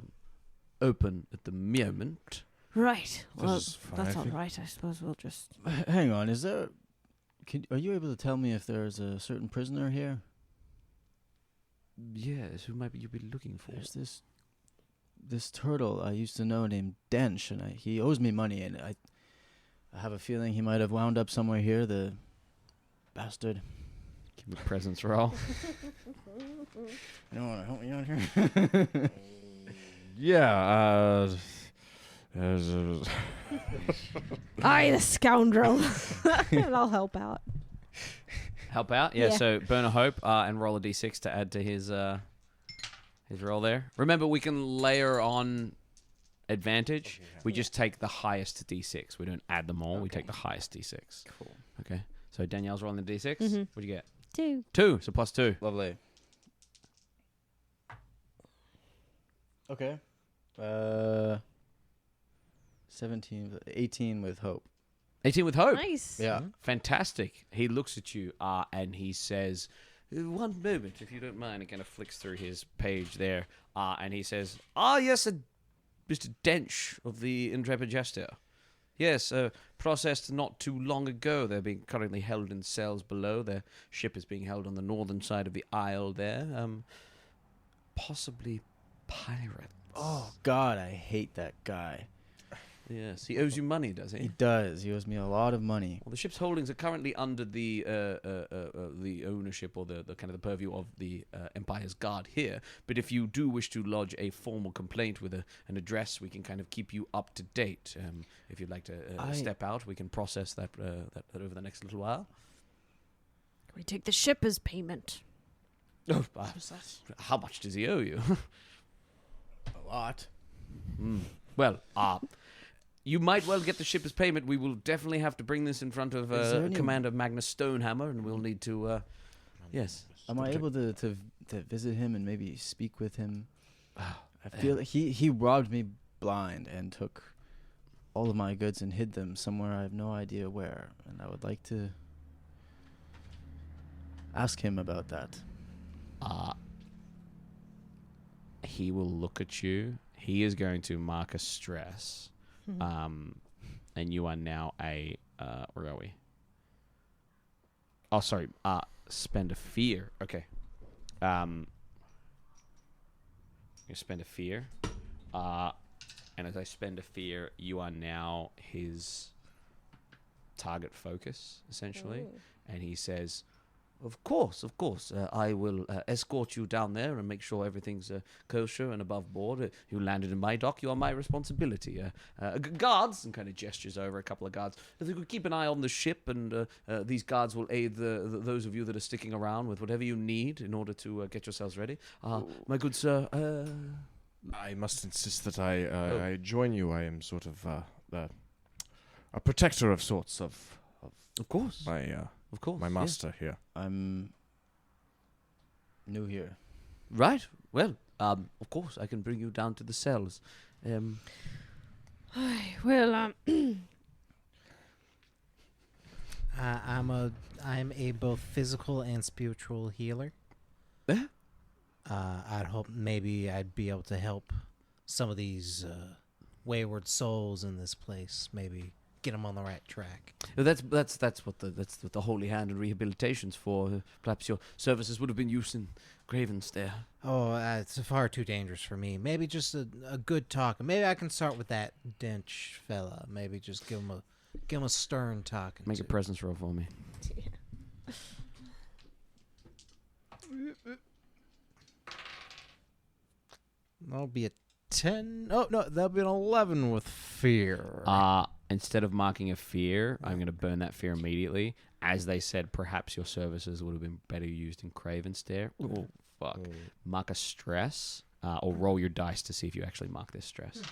Speaker 7: open at the moment.
Speaker 5: Right. Well,
Speaker 3: This is fine,
Speaker 5: that's
Speaker 3: I
Speaker 5: all
Speaker 3: think.
Speaker 5: right. I suppose we'll just.
Speaker 2: Hang on, is there? Are you able to tell me if there's a certain prisoner here?
Speaker 7: Yes, who might you be looking for?
Speaker 2: There's this turtle I used to know named Dench, and he owes me money, and I have a feeling he might have wound up somewhere here. The bastard.
Speaker 1: give me a presence roll.
Speaker 2: You don't want to help me out here?
Speaker 3: Yeah.
Speaker 5: Aye, the scoundrel.
Speaker 8: And I'll help out.
Speaker 1: Help out? Yeah,
Speaker 8: Yeah.
Speaker 1: so burn a hope and roll a d6 to add to his roll there. Remember, we can layer on advantage. We just take the highest d6. We don't add them all. We take the highest d6.
Speaker 2: Cool.
Speaker 1: Okay. So Danielle's rolling the d6.
Speaker 8: Mhm.
Speaker 1: What'd you get?
Speaker 8: 2.
Speaker 1: 2. So plus 2.
Speaker 2: Lovely. Okay. 18 with hope.
Speaker 1: 18 with hope.
Speaker 8: Nice.
Speaker 2: Yeah.
Speaker 1: Fantastic. He looks at you and he says, "One moment, if you don't mind." It kind of flicks through his page there. And he says, yes, Mr. Dench of the Intrepid Jester. Yes, processed not too long ago. They're being currently held in cells below. Their ship is being held on the northern side of the isle there. Possibly pirates.
Speaker 2: Oh God, I hate that guy.
Speaker 1: Yes, he owes you money, does he?
Speaker 2: He does. He owes me a lot of money.
Speaker 1: Well, the ship's holdings are currently under the ownership or the kind of the purview of the Empire's Guard here. But if you do wish to lodge a formal complaint with an address, we can kind of keep you up to date. If you'd like to step out, we can process that over the next little while.
Speaker 5: We take the ship as payment.
Speaker 1: Oh, how much does he owe you?
Speaker 2: A lot.
Speaker 1: Well, you might well get the ship as payment. We will definitely have to bring this in front of Commander Magnus Stonehammer, and we'll need to. Yes.
Speaker 2: Am I able to visit him and maybe speak with him? I feel like he robbed me blind and took all of my goods and hid them somewhere I have no idea where, and I would like to ask him about that.
Speaker 1: He will look at you. He is going to mark a stress. And you are now a where are we? Oh, sorry. Spend a fear. Okay. You spend a fear. And as I spend a fear, you are now his target focus, essentially.
Speaker 5: Ooh.
Speaker 1: And he says, Of course. I will escort you down there and make sure everything's kosher and above board. You landed in my dock. You are my responsibility. Guards, and kind of gestures over a couple of guards. If you could keep an eye on the ship, and these guards will aid those of you that are sticking around with whatever you need in order to get yourselves ready. My good sir.
Speaker 3: I must insist that I join you. I am sort of a protector of sorts of
Speaker 1: course.
Speaker 3: Of course, my master here.
Speaker 2: I'm new here.
Speaker 1: Right. Well, of course, I can bring you down to the cells.
Speaker 5: Well,
Speaker 4: I'm a both physical and spiritual healer.
Speaker 1: Yeah.
Speaker 4: I'd hope maybe I'd be able to help some of these wayward souls in this place. Maybe get them on the right track.
Speaker 1: That's what the Holy Hand and rehabilitation's for. Perhaps your services would have been used in Gravens there.
Speaker 4: Oh, it's far too dangerous for me. Maybe just a good talk. Maybe I can start with that Dench fella. Maybe just give him a stern talk.
Speaker 1: Make a presence roll for me.
Speaker 4: That'll be a 10. Oh, no, that'll be an 11 with fear.
Speaker 1: Instead of marking a fear, I'm going to burn that fear immediately. As they said, perhaps your services would have been better used in Craven's there. Oh, fuck. Mark a stress, or roll your dice to see if you actually mark this stress.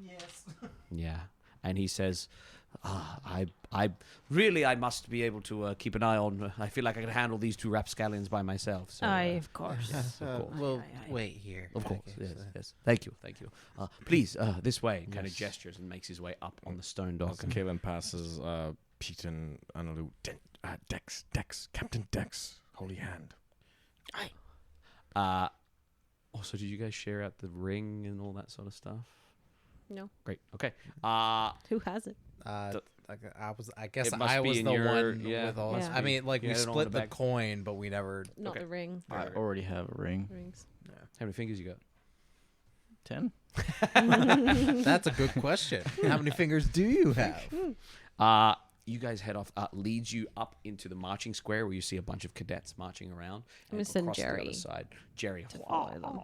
Speaker 4: Yes.
Speaker 1: Yeah. And he says, I must be able to keep an eye on. I feel like I can handle these two rapscallions by myself. So,
Speaker 5: of course.
Speaker 4: We'll wait here.
Speaker 1: Of course, yes. Thank you. Please, this way. Kind of gestures and makes his way up on the stone dock.
Speaker 3: Kaelen passes Pete and Analu. Dex, Captain Dex, Holy Hand.
Speaker 1: Also, did you guys share out the ring and all that sort of stuff?
Speaker 5: No.
Speaker 1: Great. Okay.
Speaker 8: Who has it?
Speaker 4: I guess
Speaker 1: It must
Speaker 4: I
Speaker 1: be
Speaker 4: was
Speaker 1: in
Speaker 4: the
Speaker 1: your-
Speaker 4: one
Speaker 1: yeah.
Speaker 4: with all this.
Speaker 5: Yeah.
Speaker 4: I mean, like,
Speaker 1: You
Speaker 4: we
Speaker 1: had it all in
Speaker 4: split
Speaker 1: the
Speaker 4: the
Speaker 1: bag.
Speaker 4: coin, but we never...
Speaker 5: Not
Speaker 1: Okay.
Speaker 5: the ring.
Speaker 2: I already have a ring.
Speaker 5: Rings.
Speaker 1: How many fingers you got?
Speaker 2: 10?
Speaker 4: That's a good question. How many fingers do you have?
Speaker 1: You guys head off. Leads you up into the marching square where you see a bunch of cadets marching around.
Speaker 8: I'm
Speaker 1: and
Speaker 8: gonna send
Speaker 1: across the
Speaker 8: Jerry
Speaker 1: other side. Jerry,
Speaker 8: to follow them.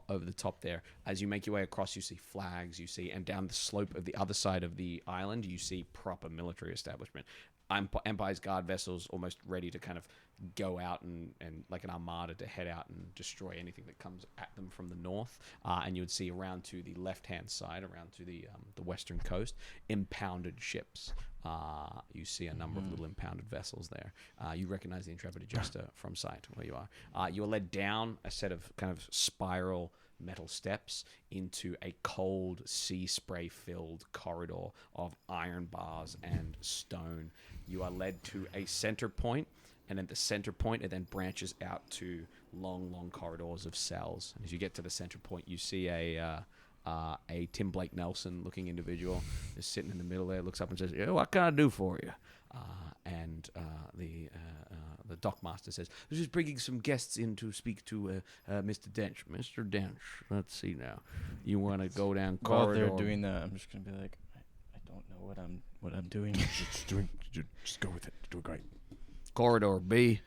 Speaker 1: over the top there. As you make your way across, you see flags. And down the slope of the other side of the island, you see proper military establishment. Empire's Guard vessels almost ready to kind of go out and like an armada to head out and destroy anything that comes at them from the north. And you would see around to the left-hand side, around to the western coast, impounded ships. You see a number of little impounded vessels there. You recognize the Intrepid Adjuster from sight where you are. You are led down a set of kind of spiral metal steps into a cold sea spray filled corridor of iron bars and stone. You are led to a center point, and at the center point it then branches out to long corridors of cells. And as you get to the center point, you see a Tim Blake Nelson looking individual just sitting in the middle there, looks up and says, "Yeah, what can I do for you?" And the dockmaster says, "We're just bringing some guests in to speak to Mr. Dench. Mr. Dench, let's see now. You want to go down
Speaker 2: While
Speaker 1: corridor?"
Speaker 2: they're doing that, I'm just gonna be like, I don't know what I'm doing.
Speaker 3: Just go with it. Do it great.
Speaker 1: Corridor B.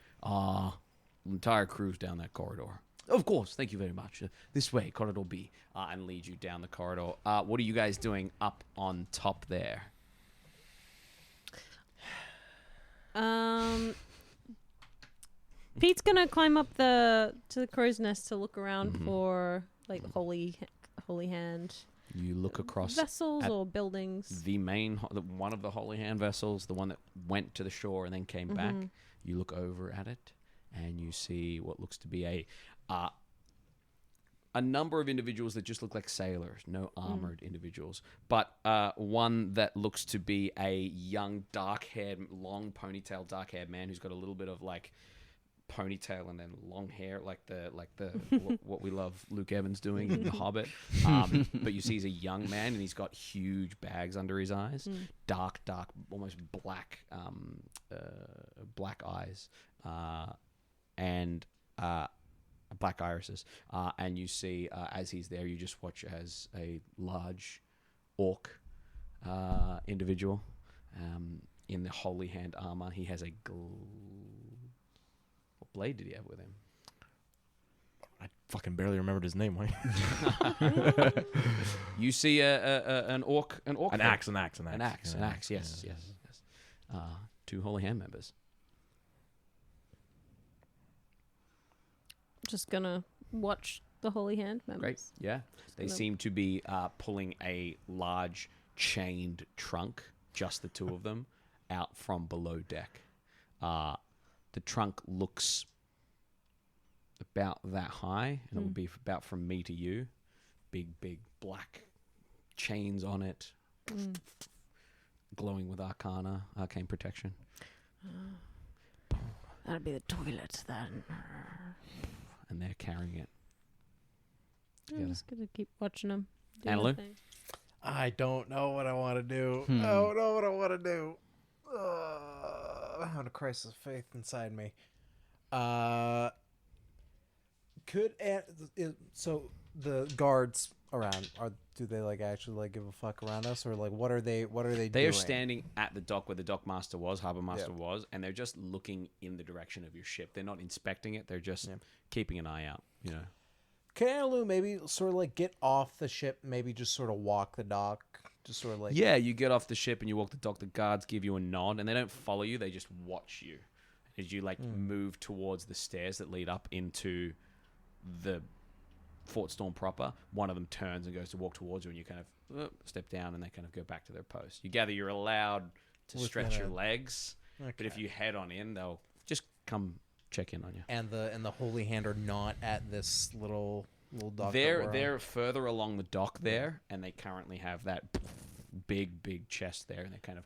Speaker 1: Entire crew's down that corridor. Of course, thank you very much. This way, corridor B, and lead you down the corridor. What are you guys doing up on top there?
Speaker 8: Pete's gonna climb up to the crow's nest to look around for like holy hand
Speaker 1: You look across
Speaker 8: vessels
Speaker 1: at
Speaker 8: or buildings.
Speaker 1: the main, one of the Holy Hand vessels, the one that went to the shore and then came back. You look over at it, and you see what looks to be a number of individuals that just look like sailors, no armored individuals, but one that looks to be a young, dark-haired, long ponytail, dark-haired man who's got a little bit of like ponytail and then long hair, like the what we love Luke Evans doing in The Hobbit. But you see he's a young man and he's got huge bags under his eyes, dark, almost black, black eyes, and black irises. And you see as he's there, you just watch as a large orc individual in the Holy Hand armor. He has a what blade did he have with him?
Speaker 3: I fucking barely remembered his name.
Speaker 1: You see an orc.
Speaker 3: An
Speaker 1: head.
Speaker 3: axe.
Speaker 1: An axe. Yes. Two Holy Hand members.
Speaker 8: Just gonna watch the holy hand members.
Speaker 1: Great. Yeah. They seem to be pulling a large chained trunk, just the two of them, out from below deck. The trunk looks about that high, and it would be about from me to you. Big black chains on it, glowing with arcane protection.
Speaker 5: That'll be the toilet then.
Speaker 1: And they're carrying it.
Speaker 8: I'm just gonna keep watching them.
Speaker 1: Annalu?
Speaker 4: I don't know what I want to do. I don't know what I want to do. I'm having a crisis of faith inside me. So the guards around do they like actually like give a fuck around us, or like what are they doing?
Speaker 1: They are standing at the dock where the dockmaster was, harbor master was, and they're just looking in the direction of your ship. They're not inspecting it. They're just keeping an eye out. You know.
Speaker 4: Can Analu maybe sort of like get off the ship, maybe just sort of walk the dock, just sort of like
Speaker 1: you get off the ship and you walk the dock. The guards give you a nod, and they don't follow you. They just watch you as you like move towards the stairs that lead up into the Fort Storm proper. One of them turns and goes to walk towards you, and you kind of step down, and they kind of go back to their post. You gather you're allowed to stretch your legs, but if you head on in, they'll just come check in on you.
Speaker 4: And the Holy Hand are not at this little dock.
Speaker 1: They're further along the dock there, and they currently have that big chest there, and they're kind of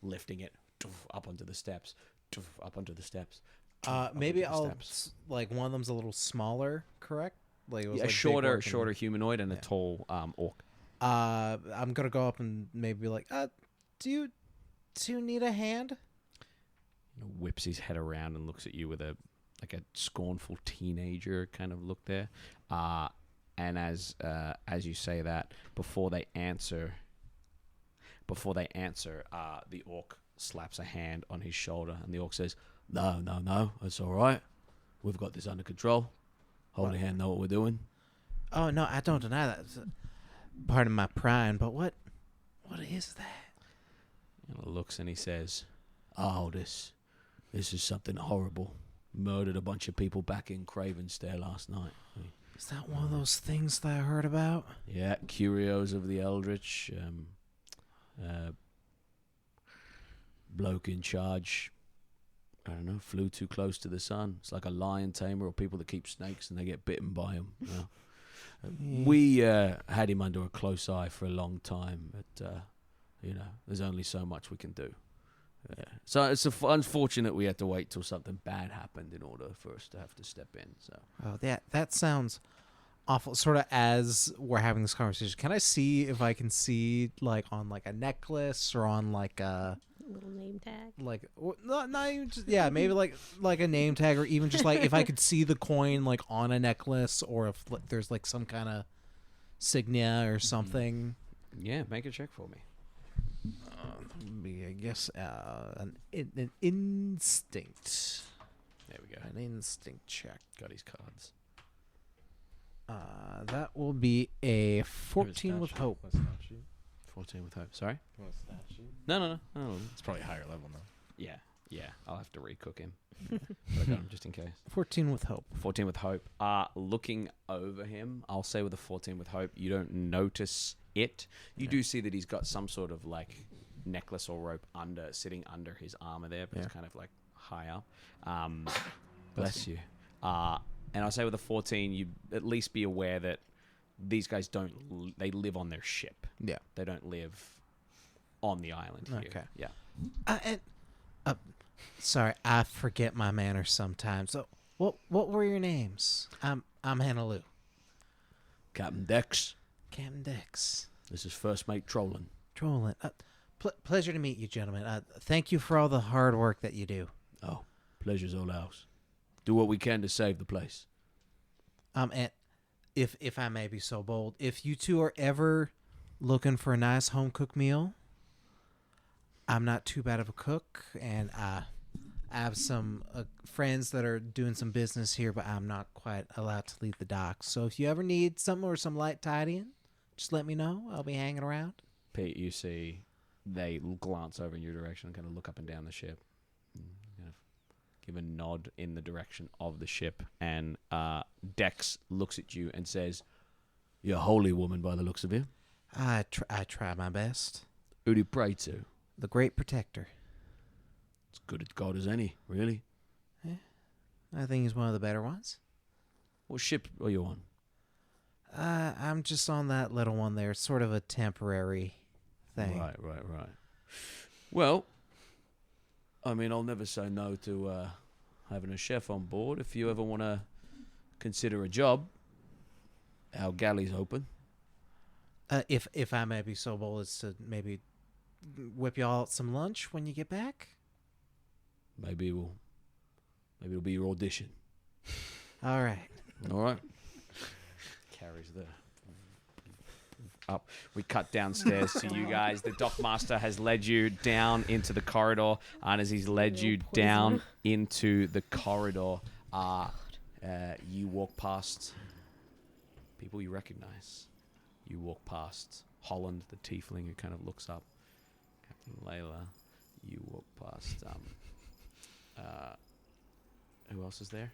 Speaker 1: lifting it up onto the steps, up onto the steps.
Speaker 4: Maybe I'll like one of them's a little smaller, correct? Like it was like
Speaker 1: shorter humanoid and a tall orc.
Speaker 4: I'm gonna go up and maybe be like, do you need a hand?
Speaker 1: Whips his head around and looks at you with a scornful teenager kind of look there. And as you say that, before they answer, the orc slaps a hand on his shoulder, and the orc says, "No, it's all right. We've got this under control. Holy Hand know what we're doing."
Speaker 4: Oh no, I don't deny that. It's part of my pride, but what is that?
Speaker 1: And he looks and he says, "Oh, this is something horrible. Murdered a bunch of people back in Craven's Stair last night."
Speaker 4: Is that one of those things that I heard about?
Speaker 1: Yeah, Curios of the Eldritch. Bloke in charge, I don't know, flew too close to the sun. It's like a lion tamer or people that keep snakes and they get bitten by them. You know? We had him under a close eye for a long time, but there's only so much we can do. So it's unfortunate we had to wait till something bad happened in order for us to have to step in. So
Speaker 4: that sounds awful. Sort of as we're having this conversation, can I see if I can see like on like a necklace or on like a
Speaker 8: Little name tag.
Speaker 4: Like not even just maybe like a name tag, or even just like if I could see the coin like on a necklace, or if there's like some kind of signia or something.
Speaker 1: Yeah, make a check for me.
Speaker 4: I guess an instinct.
Speaker 1: There we go.
Speaker 4: An instinct check.
Speaker 1: Got his cards.
Speaker 4: That will be a 14 with hope.
Speaker 1: 14 with hope. Sorry? No.
Speaker 3: It's probably higher level now.
Speaker 1: Yeah. I'll have to recook him. But I got him just in case.
Speaker 4: 14 with hope.
Speaker 1: 14 with hope. Looking over him, I'll say with a 14 with hope, you don't notice it. You do see that he's got some sort of like necklace or rope sitting under his armor there, but it's kind of like high up. Bless you. And I'll say with a 14, you at least be aware that these guys they live on their ship.
Speaker 4: Yeah.
Speaker 1: They don't live on the island here.
Speaker 4: Okay.
Speaker 1: Yeah.
Speaker 4: Sorry, I forget my manners sometimes. So, what were your names? I'm Hannah Lou.
Speaker 7: Captain Dex.
Speaker 4: Captain Dex.
Speaker 7: This is First Mate Trolling.
Speaker 4: Trolling. Pleasure to meet you, gentlemen. Thank you for all the hard work that you do.
Speaker 7: Oh, pleasure's all ours. Do what we can to save the place.
Speaker 4: And if I may be so bold, if you two are ever looking for a nice home cooked meal, I'm not too bad of a cook, and I have some friends that are doing some business here, but I'm not quite allowed to leave the docks. So if you ever need something or some light tidying, just let me know. I'll be hanging around.
Speaker 1: Pete, you see they glance over in your direction and kind of look up and down the ship. Kind of give a nod in the direction of the ship, and Dex looks at you and says,
Speaker 7: "You're a holy woman by the looks of you."
Speaker 4: I try my best.
Speaker 7: Who do you pray to?
Speaker 4: The Great Protector.
Speaker 7: As good a god as any, really.
Speaker 4: I think he's one of the better ones.
Speaker 7: What ship are you on?
Speaker 4: I'm just on that little one there. It's sort of a temporary thing.
Speaker 7: Right. Well, I mean, I'll never say no to having a chef on board. If you ever want to consider a job, our galley's open.
Speaker 4: If I may be so bold as to maybe whip y'all out some lunch when you get back.
Speaker 7: Maybe it'll be your audition.
Speaker 4: All right.
Speaker 1: carries the up. We cut downstairs to you guys. The dockmaster has led you down into the corridor, and as he's led you down into the corridor, you walk past people you recognize. You walk past Holland, the tiefling, who kind of looks up. Captain Layla. You walk past. Who else is there?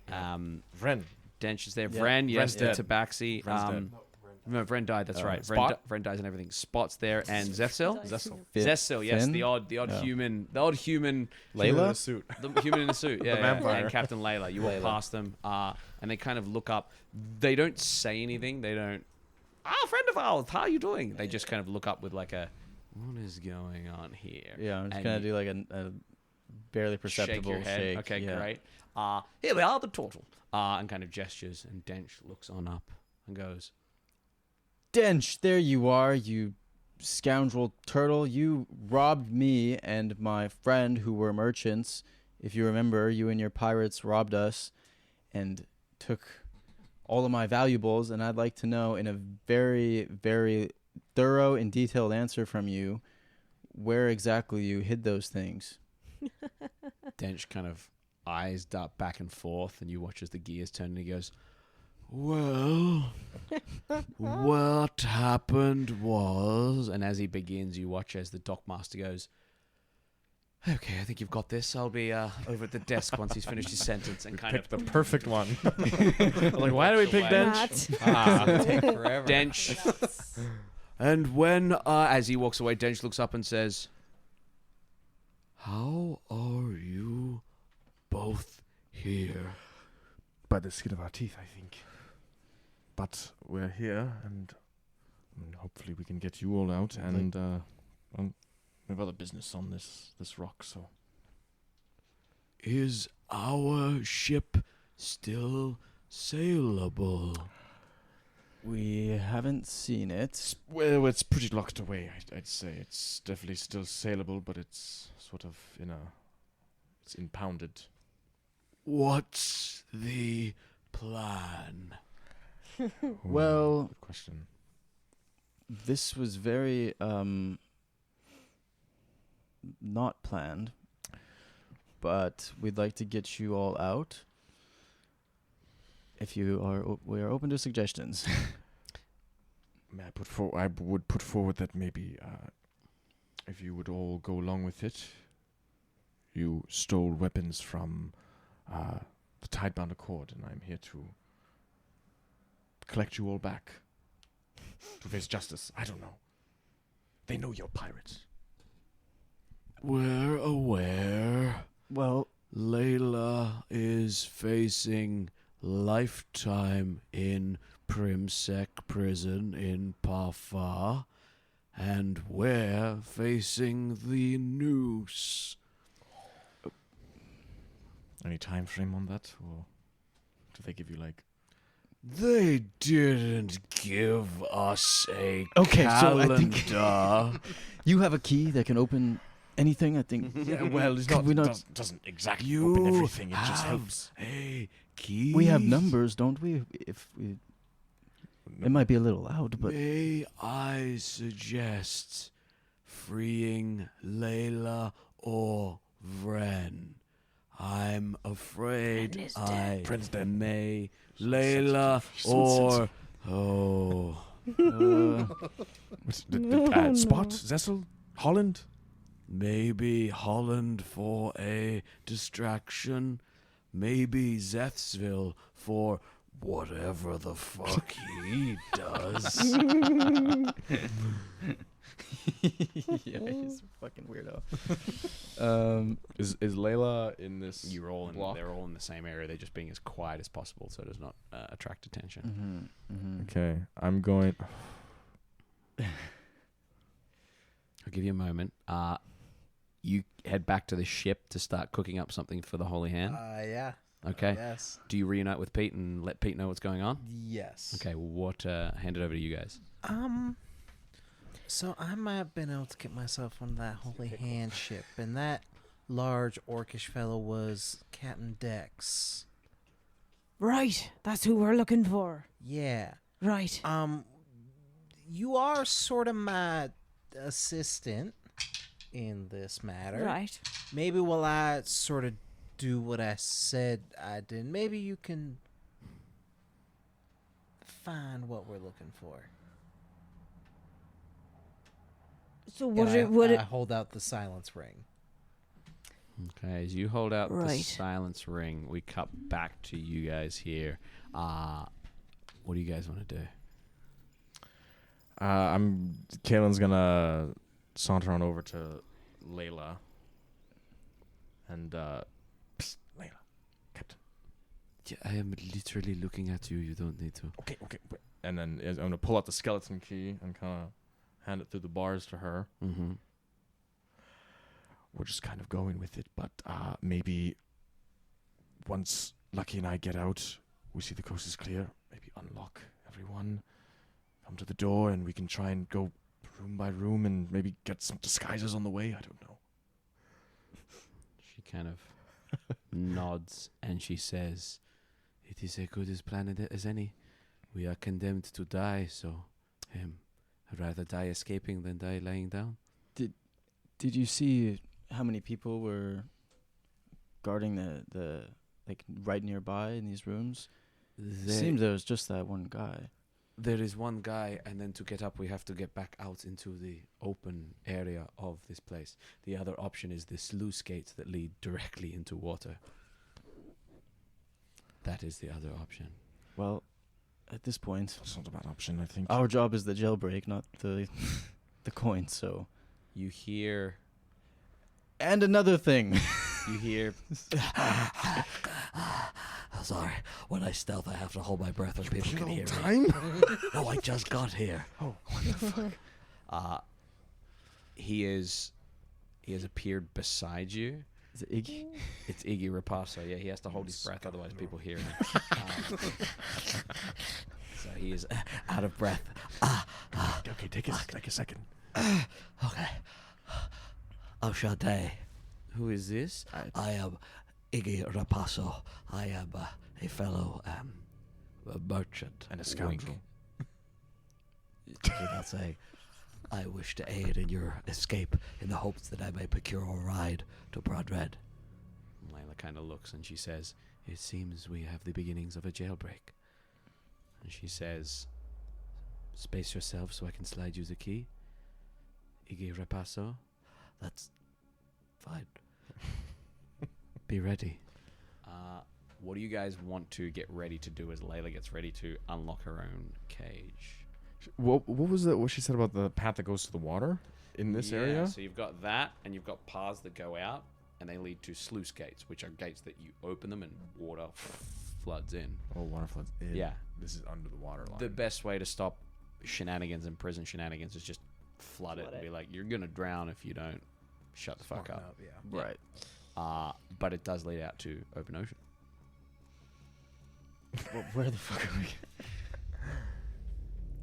Speaker 3: Vren.
Speaker 1: Dench is there.
Speaker 3: Yeah.
Speaker 1: Vren, yes,
Speaker 3: Vren's
Speaker 1: the
Speaker 3: dead.
Speaker 1: Tabaxi.
Speaker 3: Vren's dead.
Speaker 1: No, Vren died. That's right.
Speaker 3: Spot?
Speaker 1: Vren dies and everything. Spot's there, and Zethsil.
Speaker 2: Finn?
Speaker 1: Zethsil, yes,
Speaker 2: Finn?
Speaker 1: the odd human,
Speaker 2: Layla?
Speaker 3: Suit.
Speaker 1: the human in a suit, yeah,
Speaker 3: The
Speaker 1: yeah,
Speaker 3: vampire.
Speaker 1: and Captain Layla. You walk past them, and they kind of look up. They don't say anything. They don't. Friend of ours, how are you doing? They just kind of look up with like a, what is going on here?
Speaker 2: Yeah, I'm just
Speaker 1: And
Speaker 2: gonna
Speaker 1: you
Speaker 2: do like a barely perceptible
Speaker 1: shake your head.
Speaker 2: shake.
Speaker 1: Okay,
Speaker 2: yeah.
Speaker 1: great. Here we are, the turtle. And kind of gestures, and Dench looks on up and goes,
Speaker 2: Dench, there you are, you scoundrel turtle. You robbed me and my friend who were merchants. If you remember, you and your pirates robbed us and took all of my valuables, and I'd like to know in a very, very thorough and detailed answer from you where exactly you hid those things.
Speaker 1: Dench kind of eyes dart back and forth, and you watch as the gears turn, and he goes, well, what happened was... And as he begins, you watch as the dockmaster goes, okay, I think you've got this. I'll be over at the desk once he's finished his sentence, and kind of...
Speaker 3: Picked the perfect one. Like, why do we pick Dench?
Speaker 4: Take forever.
Speaker 1: Dench. And when, as he walks away, Dench looks up and says, how are you both here?
Speaker 3: By the skin of our teeth, I think. But we're here, and hopefully we can get you all out. And we have other business on this rock. So,
Speaker 7: Is our ship still sailable?
Speaker 2: We haven't seen it.
Speaker 3: Well, it's pretty locked away. I'd say it's definitely still saleable, but it's sort of it's impounded.
Speaker 7: What's the plan?
Speaker 2: Well,
Speaker 3: Good question.
Speaker 2: this was very not planned, but we'd like to get you all out. If you are, we are open to suggestions.
Speaker 3: May I would put forward that maybe if you would all go along with it, you stole weapons from the Tidebound Accord, and I'm here to collect you all back to face justice. I don't know. They know you're pirates.
Speaker 7: We're aware
Speaker 2: Well,
Speaker 7: Layla is facing lifetime in Primsec prison in Parfar, and we're facing the noose.
Speaker 3: Any time frame on that, or do they give you like?
Speaker 7: They didn't give us a
Speaker 2: Okay, so I think-
Speaker 7: calendar.
Speaker 2: you have a key that can open anything. I think.
Speaker 3: Yeah, well, it's
Speaker 2: Could
Speaker 3: not.
Speaker 2: we not-
Speaker 3: Doesn't exactly
Speaker 7: You
Speaker 3: open everything. It just
Speaker 7: have
Speaker 3: helps.
Speaker 7: a key.
Speaker 2: We have numbers, don't we? If we, it might be a little loud, but
Speaker 7: May I suggest freeing Layla or Vren? I'm afraid
Speaker 5: Vren is
Speaker 7: I
Speaker 5: dead.
Speaker 3: Vren's dead.
Speaker 7: may Layla or
Speaker 3: Spot, Zessel, Holland.
Speaker 7: maybe Holland for a distraction. Maybe Zethsville for whatever the fuck he does.
Speaker 2: yeah, he's a fucking weirdo.
Speaker 3: Is Layla in this?
Speaker 1: You're all in.
Speaker 3: block?
Speaker 1: They're all in the same area. They're just being as quiet as possible, so it does not attract attention.
Speaker 3: Okay, I'm going.
Speaker 1: I'll give you a moment. You head back to the ship to start cooking up something for the Holy Hand.
Speaker 4: Yeah.
Speaker 1: Okay.
Speaker 4: Yes.
Speaker 1: Do you reunite with Pete and let Pete know what's going on?
Speaker 4: Yes.
Speaker 1: Okay. What? Hand it over to you guys.
Speaker 4: So I might have been able to get myself on that Holy Hand ship, and that large orcish fellow was Captain Dex.
Speaker 5: Right, that's who we're looking for.
Speaker 4: Yeah.
Speaker 5: Right.
Speaker 4: You are sort of my assistant in this matter.
Speaker 5: Right.
Speaker 4: Maybe while I sort of do what I said I did, maybe you can find what we're looking for.
Speaker 5: So
Speaker 4: And
Speaker 5: what?
Speaker 4: I hold out the silence ring.
Speaker 1: Okay. As you hold out the
Speaker 5: Right.
Speaker 1: silence ring, we cut back to you guys here. What do you guys want to do?
Speaker 3: Kaelen's gonna saunter on over to Layla. And psst, Layla, Captain.
Speaker 7: Yeah, I am literally looking at you. You don't need to.
Speaker 3: Okay. Wait. And then I'm gonna pull out the skeleton key and kind of hand it through the bars to her.
Speaker 1: Mm-hmm.
Speaker 3: We're just kind of going with it, but maybe once Lucky and I get out, we see the coast is clear. Maybe unlock everyone, come to the door, and we can try and go room by room and maybe get some disguises on the way. I don't know.
Speaker 1: She kind of nods and she says, "It is as good as planned as any. We are condemned to die, so I'd rather die escaping than die lying down."
Speaker 2: Did you see how many people were guarding the like right nearby in these rooms? It seems there was just that one guy.
Speaker 1: There is one guy, and then to get up, we have to get back out into the open area of this place. The other option is the sluice gates that lead directly into water. That is the other option.
Speaker 2: Well, at this point,
Speaker 3: That's not a bad option, I think.
Speaker 2: our job is the jailbreak, not the the coin. So,
Speaker 1: You hear,
Speaker 2: and another thing.
Speaker 1: you hear,
Speaker 7: Sorry, when I stealth, I have to hold my breath or people can hear me.
Speaker 3: Time?
Speaker 7: No, I just got here.
Speaker 1: he has appeared beside you.
Speaker 2: Is it Iggy?
Speaker 1: It's Iggy Rapasso. Yeah, he has to hold his breath, otherwise people hear him.
Speaker 7: So he is out of breath.
Speaker 3: Okay, take a second.
Speaker 7: Okay. Shade.
Speaker 1: Who is this?
Speaker 7: I am Iggy Rapasso. I am a fellow a merchant
Speaker 3: And a scoundrel.
Speaker 7: That's I wish to aid in your escape in the hopes that I may procure a ride to Broadred.
Speaker 1: Layla kind of looks and she says, "It seems we have the beginnings of a jailbreak." And she says, "Space yourself so I can slide you the key. Iggy Rapasso,
Speaker 7: That's fine.
Speaker 1: be ready." What do you guys want to get ready to do as Layla gets ready to unlock her own cage?
Speaker 3: What was that? What she said about the path that goes to the water in this area?
Speaker 1: So you've got that, and you've got paths that go out, and they lead to sluice gates, which are gates that you open them and water floods in.
Speaker 3: Oh, water floods in.
Speaker 1: Yeah.
Speaker 3: This is under the water line.
Speaker 1: The best way to stop shenanigans and prison shenanigans is just flood it and be like, "You're gonna drown if you don't shut the fuck up."
Speaker 4: Yeah.
Speaker 2: Right.
Speaker 1: But it does lead out to open ocean.
Speaker 2: Where the fuck are we?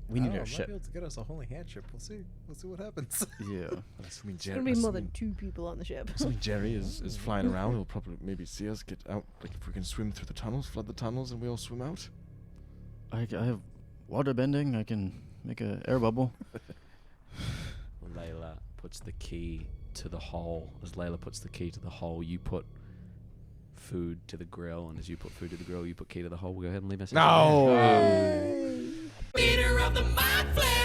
Speaker 2: We
Speaker 4: I
Speaker 2: need
Speaker 4: don't know,
Speaker 2: our
Speaker 4: might
Speaker 2: ship.
Speaker 4: be able to get us a holy handship. We'll see. We'll see what happens.
Speaker 2: Yeah.
Speaker 3: Assuming
Speaker 8: There's gonna be more than 2 people on the ship.
Speaker 3: Assuming Jerry is flying around, he'll probably maybe see us get out. Like if we can swim through the tunnels, flood the tunnels, and we all swim out.
Speaker 2: I have water bending. I can make a air bubble.
Speaker 1: Layla puts the key to the hole. As Layla puts the key to the hole, you put food to the grill, and as you put food to the grill, you put key to the hole. We'll go ahead and leave us.
Speaker 3: No.
Speaker 6: Leader of the Mind Flayer.